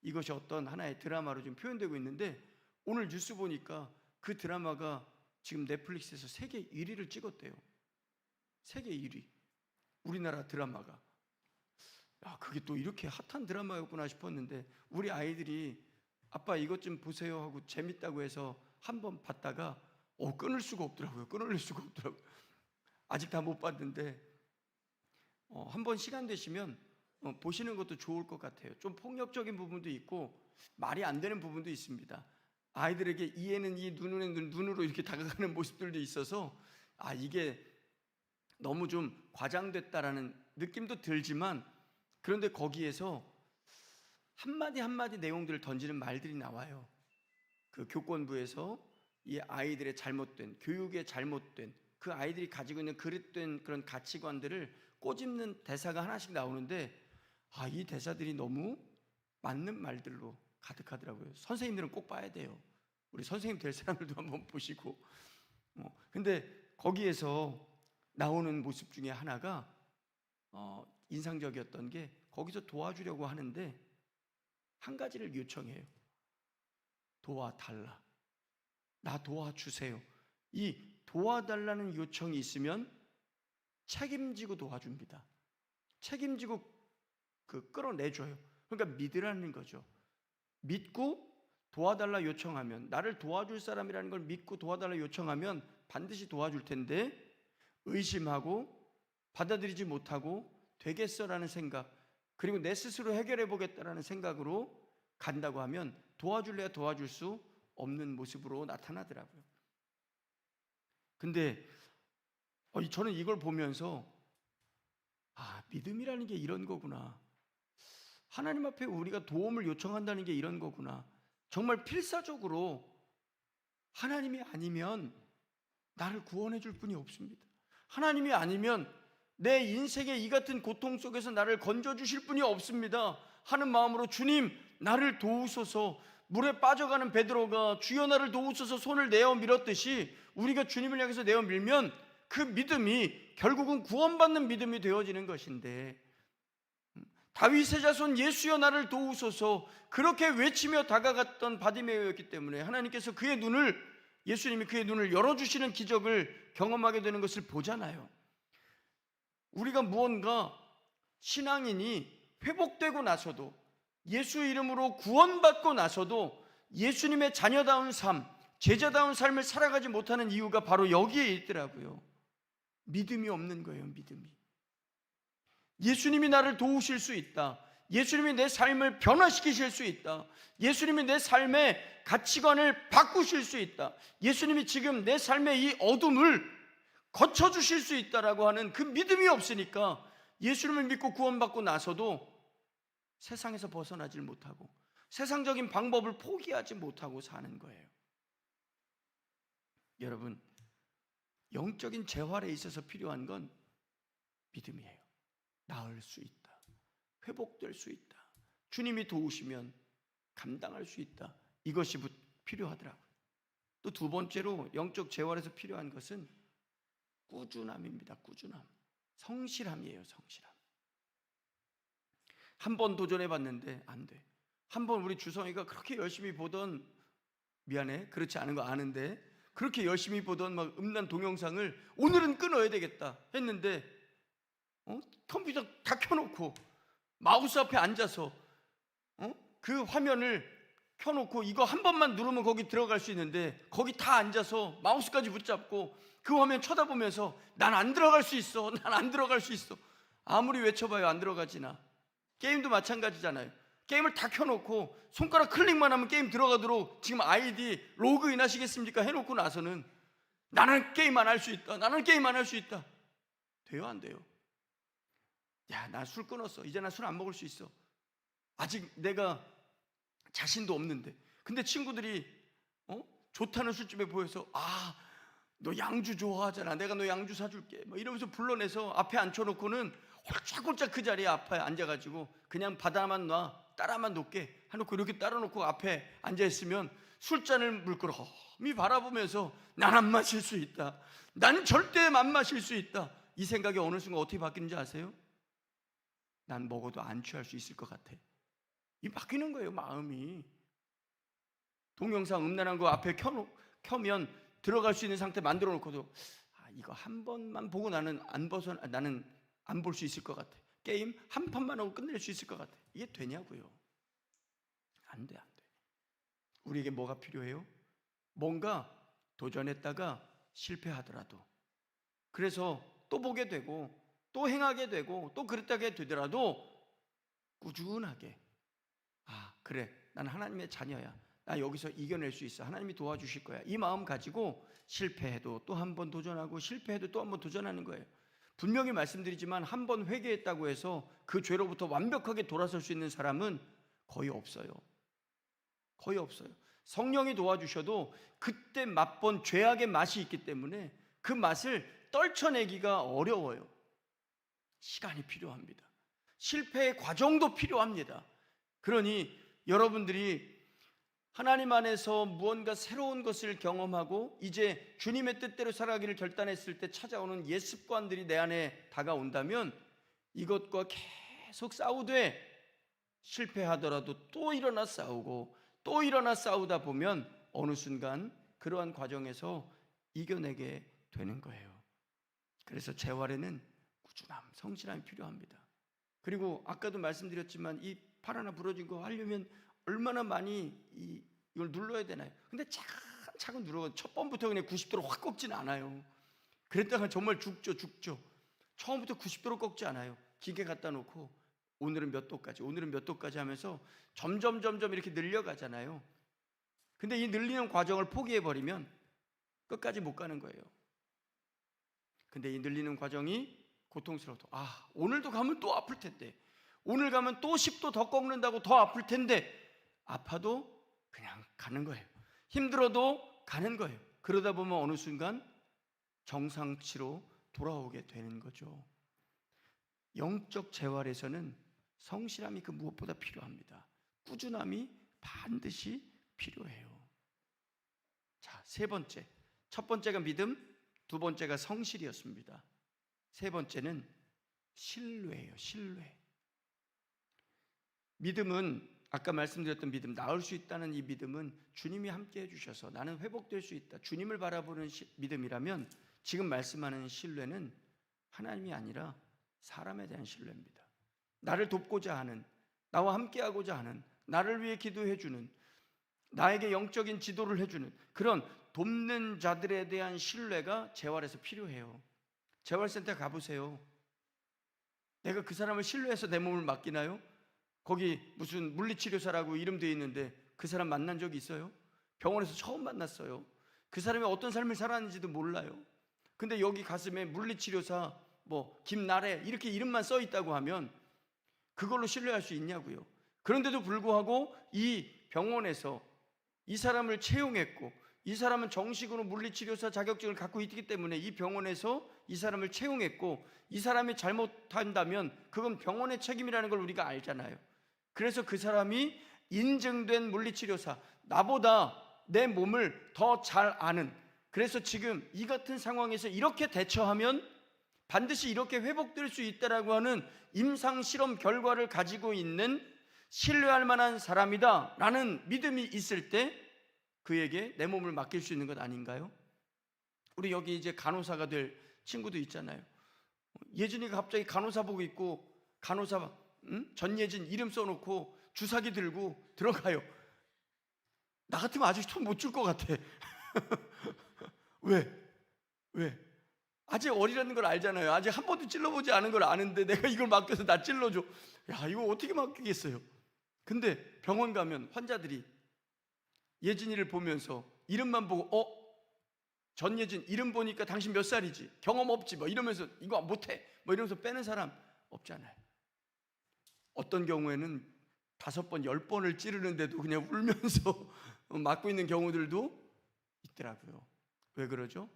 이것이 어떤 하나의 드라마로 좀 표현되고 있는데, 오늘 뉴스 보니까 그 드라마가 지금 넷플릭스에서 세계 1위를 찍었대요. 세계 1위. 우리나라 드라마가. 그게 또 이렇게 핫한 드라마였구나 싶었는데, 우리 아이들이 아빠 이것 좀 보세요 하고 재밌다고 해서 한번 봤다가 끊을 수가 없더라고요. 끊을 수가 없더라고요. 아직 다 못 봤는데 한번 시간 되시면 보시는 것도 좋을 것 같아요. 좀 폭력적인 부분도 있고 말이 안 되는 부분도 있습니다. 아이들에게 이에는 이, 눈에는 눈으로 이렇게 다가가는 모습들도 있어서 이게 너무 좀 과장됐다라는 느낌도 들지만, 그런데 거기에서 한마디 한마디 내용들을 던지는 말들이 나와요. 그 교권부에서 이 아이들의 잘못된, 교육의 잘못된, 그 아이들이 가지고 있는 그릇된 그런 가치관들을 꼬집는 대사가 하나씩 나오는데, 이 대사들이 너무 맞는 말들로 가득하더라고요. 선생님들은 꼭 봐야 돼요. 우리 선생님 될 사람들도 한번 보시고. 근데 거기에서 나오는 모습 중에 하나가 인상적이었던 게, 거기서 도와주려고 하는데 한 가지를 요청해요. 도와달라. 나 도와주세요. 이 도와달라는 요청이 있으면 책임지고 도와줍니다. 책임지고 끌어내줘요. 그러니까 믿으라는 거죠. 믿고 도와달라 요청하면, 나를 도와줄 사람이라는 걸 믿고 도와달라 요청하면 반드시 도와줄 텐데, 의심하고 받아들이지 못하고 되겠어라는 생각, 그리고 내 스스로 해결해 보겠다라는 생각으로 간다고 하면 도와줄래야 도와줄 수 없는 모습으로 나타나더라고요. 근데 저는 이걸 보면서 믿음이라는 게 이런 거구나. 하나님 앞에 우리가 도움을 요청한다는 게 이런 거구나. 정말 필사적으로 하나님이 아니면 나를 구원해 줄 분이 없습니다. 하나님이 아니면 내 인생의 이 같은 고통 속에서 나를 건져주실 분이 없습니다 하는 마음으로, 주님 나를 도우소서, 물에 빠져가는 베드로가 주여 나를 도우소서 손을 내어 밀었듯이 우리가 주님을 향해서 내어 밀면 그 믿음이 결국은 구원받는 믿음이 되어지는 것인데, 다윗의 자손 예수여 나를 도우소서 그렇게 외치며 다가갔던 바디메오였기 때문에 하나님께서 예수님이 그의 눈을 열어주시는 기적을 경험하게 되는 것을 보잖아요. 우리가 무언가 신앙인이 회복되고 나서도, 예수 이름으로 구원받고 나서도 예수님의 자녀다운 삶, 제자다운 삶을 살아가지 못하는 이유가 바로 여기에 있더라고요. 믿음이 없는 거예요. 믿음이. 예수님이 나를 도우실 수 있다. 예수님이 내 삶을 변화시키실 수 있다. 예수님이 내 삶의 가치관을 바꾸실 수 있다. 예수님이 지금 내 삶의 이 어둠을 거쳐주실 수 있다라고 하는 그 믿음이 없으니까 예수님을 믿고 구원받고 나서도 세상에서 벗어나질 못하고 세상적인 방법을 포기하지 못하고 사는 거예요. 여러분, 영적인 재활에 있어서 필요한 건 믿음이에요. 나을 수 있다. 회복될 수 있다. 주님이 도우시면 감당할 수 있다. 이것이 필요하더라고요. 또 두 번째로 영적 재활에서 필요한 것은 꾸준함입니다. 꾸준함. 성실함이에요. 성실함. 한 번 도전해봤는데 안 돼. 한 번 우리 주성이가 그렇게 열심히 보던, 미안해, 그렇지 않은 거 아는데 그렇게 열심히 보던 막 음란 동영상을 오늘은 끊어야 되겠다 했는데 컴퓨터 다 켜놓고 마우스 앞에 앉아서 그 화면을 켜놓고 이거 한 번만 누르면 거기 들어갈 수 있는데 거기 다 앉아서 마우스까지 붙잡고 그 화면 쳐다보면서 난 안 들어갈 수 있어, 난 안 들어갈 수 있어. 아무리 외쳐봐요 안 들어가지나. 게임도 마찬가지잖아요. 게임을 다 켜놓고 손가락 클릭만 하면 게임 들어가도록 지금 아이디 로그인 하시겠습니까? 해놓고 나서는 나는 게임 안 할 수 있다, 나는 게임 안 할 수 있다. 돼요 안 돼요? 야, 나 술 끊었어, 이제 나 술 안 먹을 수 있어. 아직 내가 자신도 없는데. 근데 친구들이 좋다는 술집에 보여서 너 양주 좋아하잖아, 내가 너 양주 사줄게 막 이러면서 불러내서 앞에 앉혀놓고는 홀짝홀짝 그 자리에 앞에 앉아가지고 그냥 바다만 놔, 따라만 놓게 해놓고 이렇게 따라놓고 앞에 앉아있으면 술잔을 물끄러미 바라보면서 난 안 마실 수 있다, 난 절대 안 마실 수 있다. 이 생각이 어느 순간 어떻게 바뀌는지 아세요? 난 먹어도 안 취할 수 있을 것 같아. 이 바뀌는 거예요, 마음이. 동영상 음란한 거 앞에 켜면 들어갈 수 있는 상태 만들어 놓고도 이거 한 번만 보고 나는 안 볼 수 있을 것 같아. 게임 한 판만 하고 끝낼 수 있을 것 같아. 이게 되냐고요? 안 돼, 안 돼. 우리에게 뭐가 필요해요? 뭔가 도전했다가 실패하더라도, 그래서 또 보게 되고 또 행하게 되고 또 그랬다게 되더라도 꾸준하게 그래, 난 하나님의 자녀야, 나 여기서 이겨낼 수 있어, 하나님이 도와주실 거야, 이 마음 가지고 실패해도 또 한 번 도전하고 실패해도 또 한 번 도전하는 거예요. 분명히 말씀드리지만 한 번 회개했다고 해서 그 죄로부터 완벽하게 돌아설 수 있는 사람은 거의 없어요. 거의 없어요. 성령이 도와주셔도 그때 맛본 죄악의 맛이 있기 때문에 그 맛을 떨쳐내기가 어려워요. 시간이 필요합니다. 실패의 과정도 필요합니다. 그러니 여러분들이 하나님 안에서 무언가 새로운 것을 경험하고 이제 주님의 뜻대로 살아가기를 결단했을 때 찾아오는 옛 습관들이 내 안에 다가온다면 이것과 계속 싸우되 실패하더라도 또 일어나 싸우고 또 일어나 싸우다 보면 어느 순간 그러한 과정에서 이겨내게 되는 거예요. 그래서 재활에는 꾸준함, 성실함이 필요합니다. 그리고 아까도 말씀드렸지만 이 팔 하나 부러진 거 하려면 얼마나 많이 이걸 눌러야 되나요? 근데 차근차근 눌러. 첫 번부터 그냥 90도로 확 꺾지는 않아요. 그랬다가 정말 죽죠. 처음부터 90도로 꺾지 않아요. 기계 갖다 놓고 오늘은 몇 도까지, 오늘은 몇 도까지 하면서 점점 이렇게 늘려가잖아요. 근데 이 늘리는 과정을 포기해버리면 끝까지 못 가는 거예요. 근데 이 늘리는 과정이 고통스러워도 오늘도 가면 또 아플 텐데, 오늘 가면 또 10도 더 꺾는다고 더 아플 텐데, 아파도 그냥 가는 거예요. 힘들어도 가는 거예요. 그러다 보면 어느 순간 정상치로 돌아오게 되는 거죠. 영적 재활에서는 성실함이 그 무엇보다 필요합니다. 꾸준함이 반드시 필요해요. 자, 세 번째. 첫 번째가 믿음, 두 번째가 성실이었습니다. 세 번째는 신뢰예요. 신뢰. 믿음은 아까 말씀드렸던 믿음, 나을 수 있다는 이 믿음은 주님이 함께 해주셔서 나는 회복될 수 있다, 주님을 바라보는 믿음이라면, 지금 말씀하는 신뢰는 하나님이 아니라 사람에 대한 신뢰입니다. 나를 돕고자 하는, 나와 함께하고자 하는, 나를 위해 기도해주는, 나에게 영적인 지도를 해주는 그런 돕는 자들에 대한 신뢰가 재활에서 필요해요. 재활센터 가보세요. 내가 그 사람을 신뢰해서 내 몸을 맡기나요? 거기 무슨 물리치료사라고 이름 되어 있는데 그 사람 만난 적이 있어요? 병원에서 처음 만났어요. 그 사람이 어떤 삶을 살았는지도 몰라요. 근데 여기 가슴에 물리치료사 김나래 이렇게 이름만 써 있다고 하면 그걸로 신뢰할 수 있냐고요. 그런데도 불구하고 이 병원에서 이 사람을 채용했고, 이 사람은 정식으로 물리치료사 자격증을 갖고 있기 때문에 이 병원에서 이 사람을 채용했고, 이 사람이 잘못한다면 그건 병원의 책임이라는 걸 우리가 알잖아요. 그래서 그 사람이 인증된 물리치료사, 나보다 내 몸을 더 잘 아는, 그래서 지금 이 같은 상황에서 이렇게 대처하면 반드시 이렇게 회복될 수 있다라고 하는 임상 실험 결과를 가지고 있는 신뢰할 만한 사람이다 라는 믿음이 있을 때 그에게 내 몸을 맡길 수 있는 것 아닌가요? 우리 여기 이제 간호사가 될 친구도 있잖아요. 예진이가 갑자기 간호사복 입고 간호사 전예진 이름 써놓고 주사기 들고 들어가요. 나 같으면 아직 손 못 줄 것 같아. 왜? 아직 어리라는 걸 알잖아요. 아직 한 번도 찔러보지 않은 걸 아는데 내가 이걸 맡겨서 나 찔러줘. 야, 이거 어떻게 맡기겠어요? 근데 병원 가면 환자들이 예진이를 보면서 이름만 보고 전예진 이름 보니까 당신 몇 살이지? 경험 없지? 뭐 이러면서 이거 못해? 뭐 이러면서 빼는 사람 없잖아요. 어떤 경우에는 5번, 10번을 찌르는데도 그냥 울면서 맡고 있는 경우들도 있더라고요. 왜 그러죠?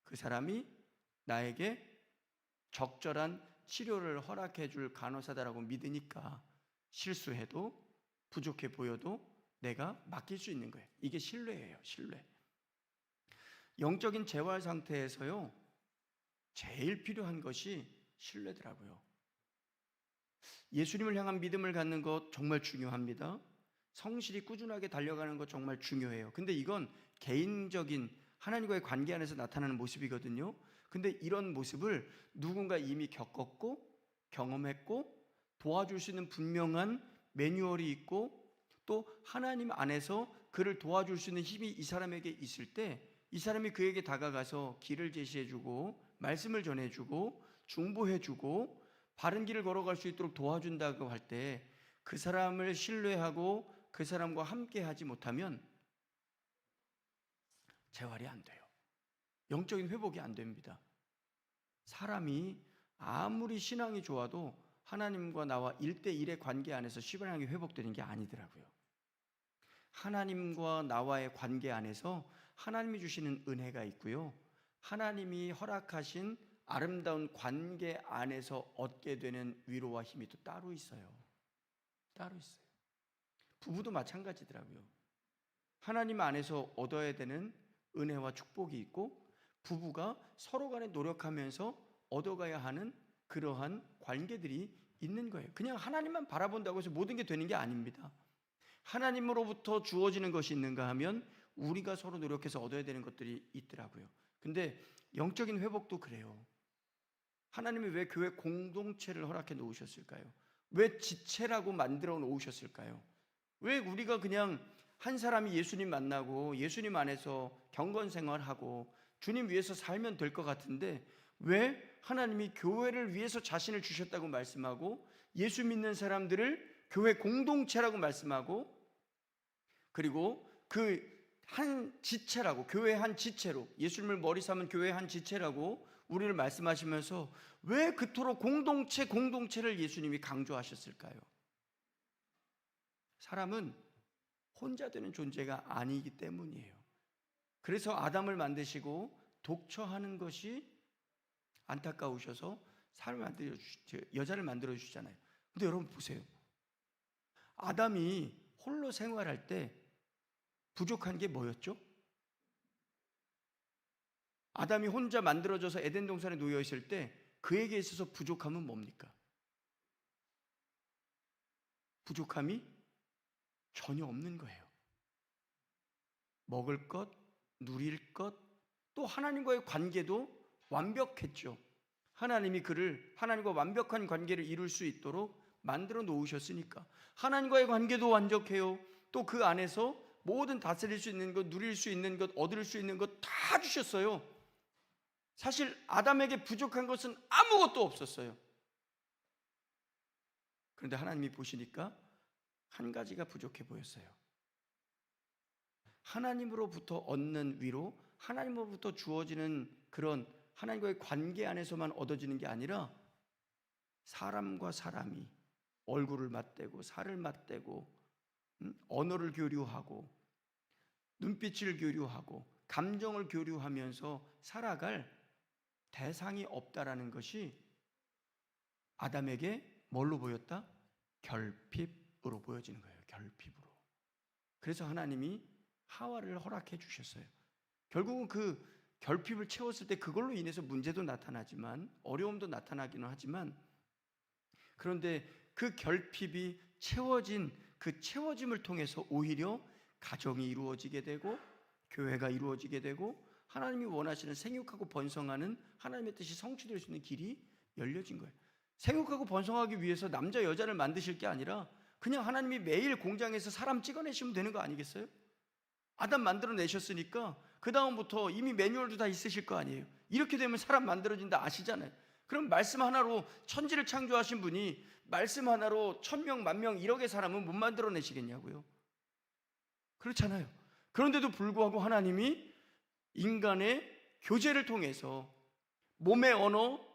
그 사람이 나에게 적절한 치료를 허락해 줄 간호사다라고 믿으니까 실수해도 부족해 보여도 내가 맡길 수 있는 거예요. 이게 신뢰예요. 신뢰. 영적인 재활 상태에서요, 제일 필요한 것이 신뢰더라고요. 예수님을 향한 믿음을 갖는 것 정말 중요합니다. 성실히 꾸준하게 달려가는 것 정말 중요해요. 근데 이건 개인적인 하나님과의 관계 안에서 나타나는 모습이거든요. 근데 이런 모습을 누군가 이미 겪었고 경험했고 도와줄 수 있는 분명한 매뉴얼이 있고 또 하나님 안에서 그를 도와줄 수 있는 힘이 이 사람에게 있을 때 이 사람이 그에게 다가가서 길을 제시해주고 말씀을 전해주고 중보해주고 바른 길을 걸어갈 수 있도록 도와준다고 할 때 그 사람을 신뢰하고 그 사람과 함께 하지 못하면 재활이 안 돼요. 영적인 회복이 안 됩니다. 사람이 아무리 신앙이 좋아도 하나님과 나와 1대1의 관계 안에서 신앙이 회복되는 게 아니더라고요. 하나님과 나와의 관계 안에서 하나님이 주시는 은혜가 있고요, 하나님이 허락하신 아름다운 관계 안에서 얻게 되는 위로와 힘이 또 따로 있어요. 따로 있어요. 부부도 마찬가지더라고요. 하나님 안에서 얻어야 되는 은혜와 축복이 있고 부부가 서로 간에 노력하면서 얻어가야 하는 그러한 관계들이 있는 거예요. 그냥 하나님만 바라본다고 해서 모든 게 되는 게 아닙니다. 하나님으로부터 주어지는 것이 있는가 하면 우리가 서로 노력해서 얻어야 되는 것들이 있더라고요. 근데 영적인 회복도 그래요. 하나님이 왜 교회 공동체를 허락해 놓으셨을까요? 왜 지체라고 만들어 놓으셨을까요? 왜 우리가 그냥 한 사람이 예수님 만나고 예수님 안에서 경건 생활하고 주님 위해서 살면 될 것 같은데 왜 하나님이 교회를 위해서 자신을 주셨다고 말씀하고 예수 믿는 사람들을 교회 공동체라고 말씀하고 그리고 그 한 지체라고, 교회 한 지체로, 예수님을 머리 삼은 교회 한 지체라고 우리를 말씀하시면서 왜 그토록 공동체를 예수님이 강조하셨을까요? 사람은 혼자 되는 존재가 아니기 때문이에요. 그래서 아담을 만드시고 독처하는 것이 안타까우셔서 여자를 만들어 주시잖아요. 근데 여러분 보세요. 아담이 홀로 생활할 때 부족한 게 뭐였죠? 아담이 혼자 만들어져서 에덴 동산에 놓여 있을 때 그에게 있어서 부족함은 뭡니까? 부족함이 전혀 없는 거예요. 먹을 것, 누릴 것, 또 하나님과의 관계도 완벽했죠. 하나님이 그를 하나님과 완벽한 관계를 이룰 수 있도록 만들어 놓으셨으니까 하나님과의 관계도 완벽해요. 또 그 안에서 모든 다스릴 수 있는 것, 누릴 수 있는 것, 얻을 수 있는 것 다 주셨어요. 사실 아담에게 부족한 것은 아무것도 없었어요. 그런데 하나님이 보시니까 한 가지가 부족해 보였어요. 하나님으로부터 얻는 위로, 하나님으로부터 주어지는 그런 하나님과의 관계 안에서만 얻어지는 게 아니라 사람과 사람이 얼굴을 맞대고 살을 맞대고 언어를 교류하고 눈빛을 교류하고 감정을 교류하면서 살아갈 대상이 없다라는 것이 아담에게 뭘로 보였다? 결핍으로 보여지는 거예요. 결핍으로. 그래서 하나님이 하와를 허락해 주셨어요. 결국은 그 결핍을 채웠을 때 그걸로 인해서 문제도 나타나지만, 어려움도 나타나기는 하지만, 그런데 그 결핍이 채워진 그 채워짐을 통해서 오히려 가정이 이루어지게 되고 교회가 이루어지게 되고 하나님이 원하시는 생육하고 번성하는 하나님의 뜻이 성취될 수 있는 길이 열려진 거예요. 생육하고 번성하기 위해서 남자 여자를 만드실 게 아니라 그냥 하나님이 매일 공장에서 사람 찍어내시면 되는 거 아니겠어요? 아담 만들어내셨으니까 그 다음부터 이미 매뉴얼도 다 있으실 거 아니에요. 이렇게 되면 사람 만들어진다 아시잖아요. 그럼 말씀 하나로 천지를 창조하신 분이 말씀 하나로 1000명, 10,000명, 1억의 사람은 못 만들어내시겠냐고요. 그렇잖아요. 그런데도 불구하고 하나님이 인간의 교제를 통해서 몸의 언어,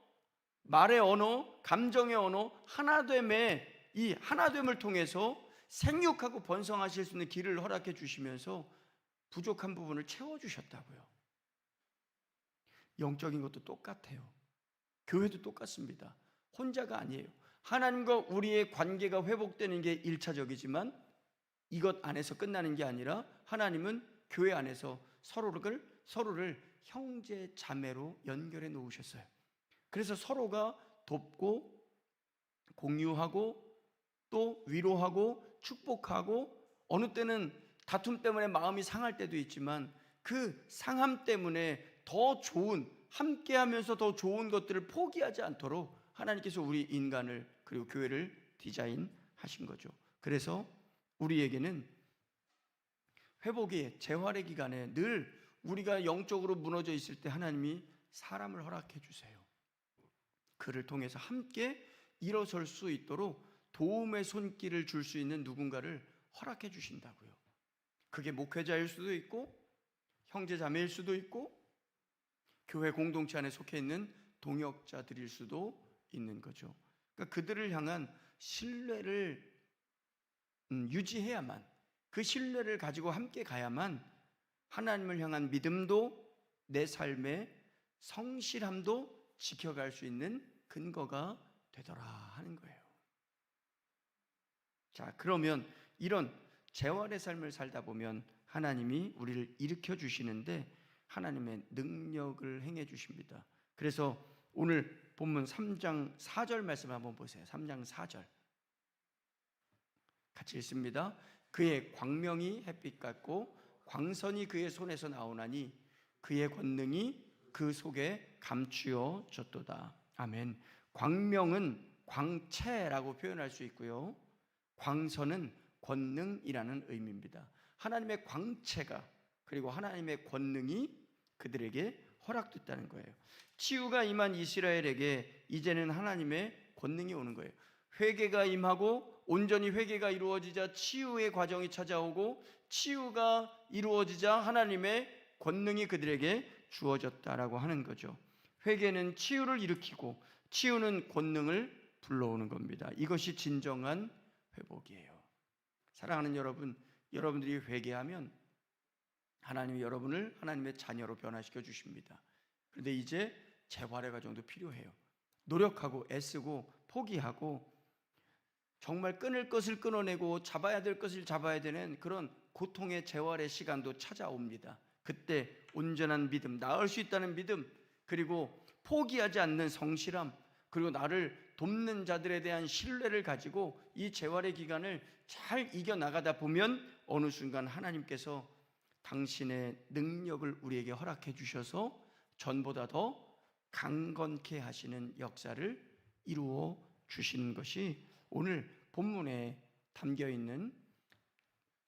말의 언어, 감정의 언어, 하나됨의 이 하나됨을 통해서 생육하고 번성하실 수 있는 길을 허락해 주시면서 부족한 부분을 채워주셨다고요. 영적인 것도 똑같아요. 교회도 똑같습니다. 혼자가 아니에요. 하나님과 우리의 관계가 회복되는 게 1차적이지만 이것 안에서 끝나는 게 아니라 하나님은 교회 안에서 서로를 형제 자매로 연결해 놓으셨어요. 그래서 서로가 돕고 공유하고 또 위로하고 축복하고, 어느 때는 다툼 때문에 마음이 상할 때도 있지만 그 상함 때문에 더 좋은, 함께하면서 더 좋은 것들을 포기하지 않도록 하나님께서 우리 인간을 그리고 교회를 디자인하신 거죠. 그래서 우리에게는 회복의 재활의 기간에 늘 우리가 영적으로 무너져 있을 때 하나님이 사람을 허락해 주세요. 그를 통해서 함께 일어설 수 있도록 도움의 손길을 줄 수 있는 누군가를 허락해 주신다고요. 그게 목회자일 수도 있고 형제 자매일 수도 있고 교회 공동체 안에 속해 있는 동역자들일 수도 있는 거죠. 그러니까 그들을 향한 신뢰를 유지해야만, 그 신뢰를 가지고 함께 가야만 하나님을 향한 믿음도 내 삶의 성실함도 지켜갈 수 있는 근거가 되더라 하는 거예요. 자, 그러면 이런 재활의 삶을 살다 보면 하나님이 우리를 일으켜 주시는데 하나님의 능력을 행해 주십니다. 그래서 오늘 본문 3장 4절 말씀을 한번 보세요. 3장 4절 같이 읽습니다. 그의 광명이 햇빛 같고 광선이 그의 손에서 나오나니 그의 권능이 그 속에 감추어졌도다. 아멘. 광명은 광채라고 표현할 수 있고요, 광선은 권능이라는 의미입니다. 하나님의 광채가 그리고 하나님의 권능이 그들에게 허락됐다는 거예요. 치유가 임한 이스라엘에게 이제는 하나님의 권능이 오는 거예요. 회개가 임하고 온전히 회개가 이루어지자 치유의 과정이 찾아오고 치유가 이루어지자 하나님의 권능이 그들에게 주어졌다라고 하는 거죠. 회개는 치유를 일으키고 치유는 권능을 불러오는 겁니다. 이것이 진정한 회복이에요. 사랑하는 여러분, 여러분들이 회개하면 하나님이 여러분을 하나님의 자녀로 변화시켜 주십니다. 그런데 이제 재활의 과정도 필요해요. 노력하고 애쓰고 포기하고 정말 끊을 것을 끊어내고 잡아야 될 것을 잡아야 되는 그런 고통의 재활의 시간도 찾아옵니다. 그때 온전한 믿음, 나을 수 있다는 믿음, 그리고 포기하지 않는 성실함, 그리고 나를 돕는 자들에 대한 신뢰를 가지고 이 재활의 기간을 잘 이겨나가다 보면 어느 순간 하나님께서 당신의 능력을 우리에게 허락해 주셔서 전보다 더 강건케 하시는 역사를 이루어 주시는 것이 오늘 본문에 담겨있는,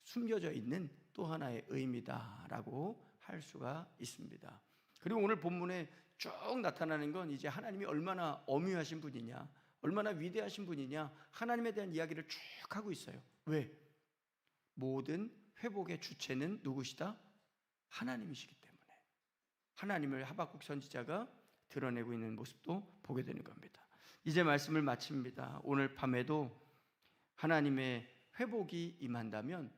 숨겨져 있는 또 하나의 의미다라고 할 수가 있습니다. 그리고 오늘 본문에 쭉 나타나는 건 이제 하나님이 얼마나 엄유하신 분이냐, 얼마나 위대하신 분이냐, 하나님에 대한 이야기를 쭉 하고 있어요. 왜? 모든 회복의 주체는 누구시다? 하나님이시기 때문에 하나님을 하박국 선지자가 드러내고 있는 모습도 보게 되는 겁니다. 이제 말씀을 마칩니다. 오늘 밤에도 하나님의 회복이 임한다면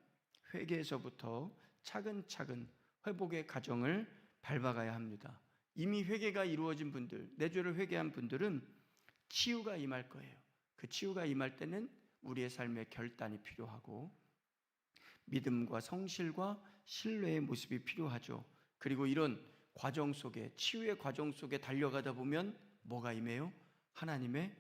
회개에서부터 차근차근 회복의 과정을 밟아가야 합니다. 이미 회개가 이루어진 분들, 내 죄를 회개한 분들은 치유가 임할 거예요. 그 치유가 임할 때는 우리의 삶의 결단이 필요하고 믿음과 성실과 신뢰의 모습이 필요하죠. 그리고 이런 과정 속에, 치유의 과정 속에 달려가다 보면 뭐가 임해요? 하나님의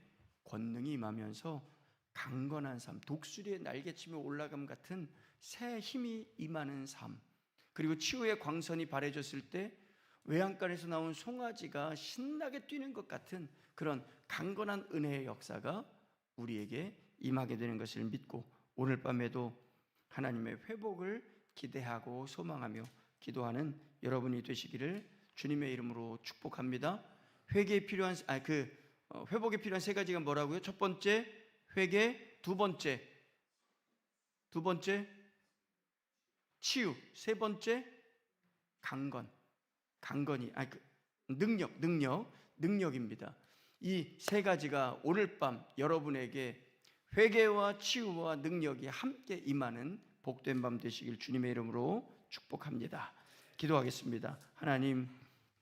권능이 임하면서 강건한 삶, 독수리의 날개치며 올라감 같은 새 힘이 임하는 삶, 그리고 치유의 광선이 바래졌을 때 외양간에서 나온 송아지가 신나게 뛰는 것 같은 그런 강건한 은혜의 역사가 우리에게 임하게 되는 것을 믿고, 오늘 밤에도 하나님의 회복을 기대하고 소망하며 기도하는 여러분이 되시기를 주님의 이름으로 축복합니다. 회개에 필요한 회복에 필요한 세 가지가 뭐라고요? 첫 번째 회개, 두 번째 치유, 세 번째 능력입니다. 이 세 가지가 오늘 밤 여러분에게 회개와 치유와 능력이 함께 임하는 복된 밤 되시길 주님의 이름으로 축복합니다. 기도하겠습니다. 하나님,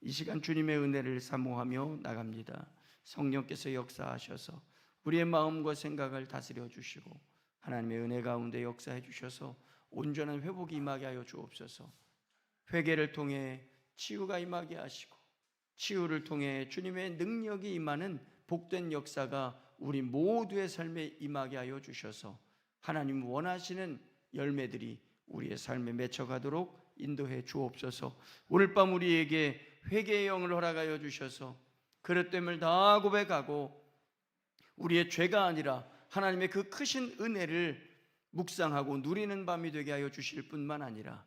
이 시간 주님의 은혜를 사모하며 나갑니다. 성령께서 역사하셔서 우리의 마음과 생각을 다스려 주시고 하나님의 은혜 가운데 역사해 주셔서 온전한 회복이 임하게 하여 주옵소서. 회개를 통해 치유가 임하게 하시고 치유를 통해 주님의 능력이 임하는 복된 역사가 우리 모두의 삶에 임하게 하여 주셔서 하나님 원하시는 열매들이 우리의 삶에 맺혀가도록 인도해 주옵소서. 오늘 밤 우리에게 회개의 영을 허락하여 주셔서 그릇됨을 다 고백하고 우리의 죄가 아니라 하나님의 그 크신 은혜를 묵상하고 누리는 밤이 되게 하여 주실 뿐만 아니라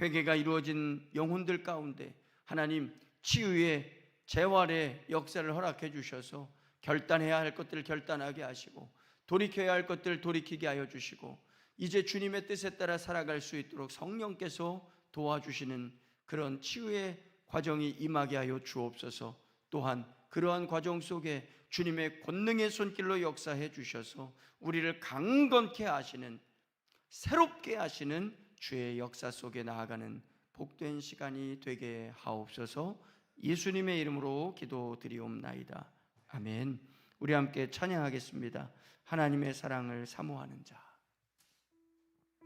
회개가 이루어진 영혼들 가운데 하나님 치유의 재활의 역사를 허락해 주셔서 결단해야 할 것들을 결단하게 하시고 돌이켜야 할 것들을 돌이키게 하여 주시고 이제 주님의 뜻에 따라 살아갈 수 있도록 성령께서 도와주시는 그런 치유의 과정이 임하게 하여 주옵소서. 또한 그러한 과정 속에 주님의 권능의 손길로 역사해 주셔서 우리를 강건케 하시는, 새롭게 하시는 주의 역사 속에 나아가는 복된 시간이 되게 하옵소서. 예수님의 이름으로 기도드리옵나이다. 아멘. 우리 함께 찬양하겠습니다. 하나님의 사랑을 사모하는 자.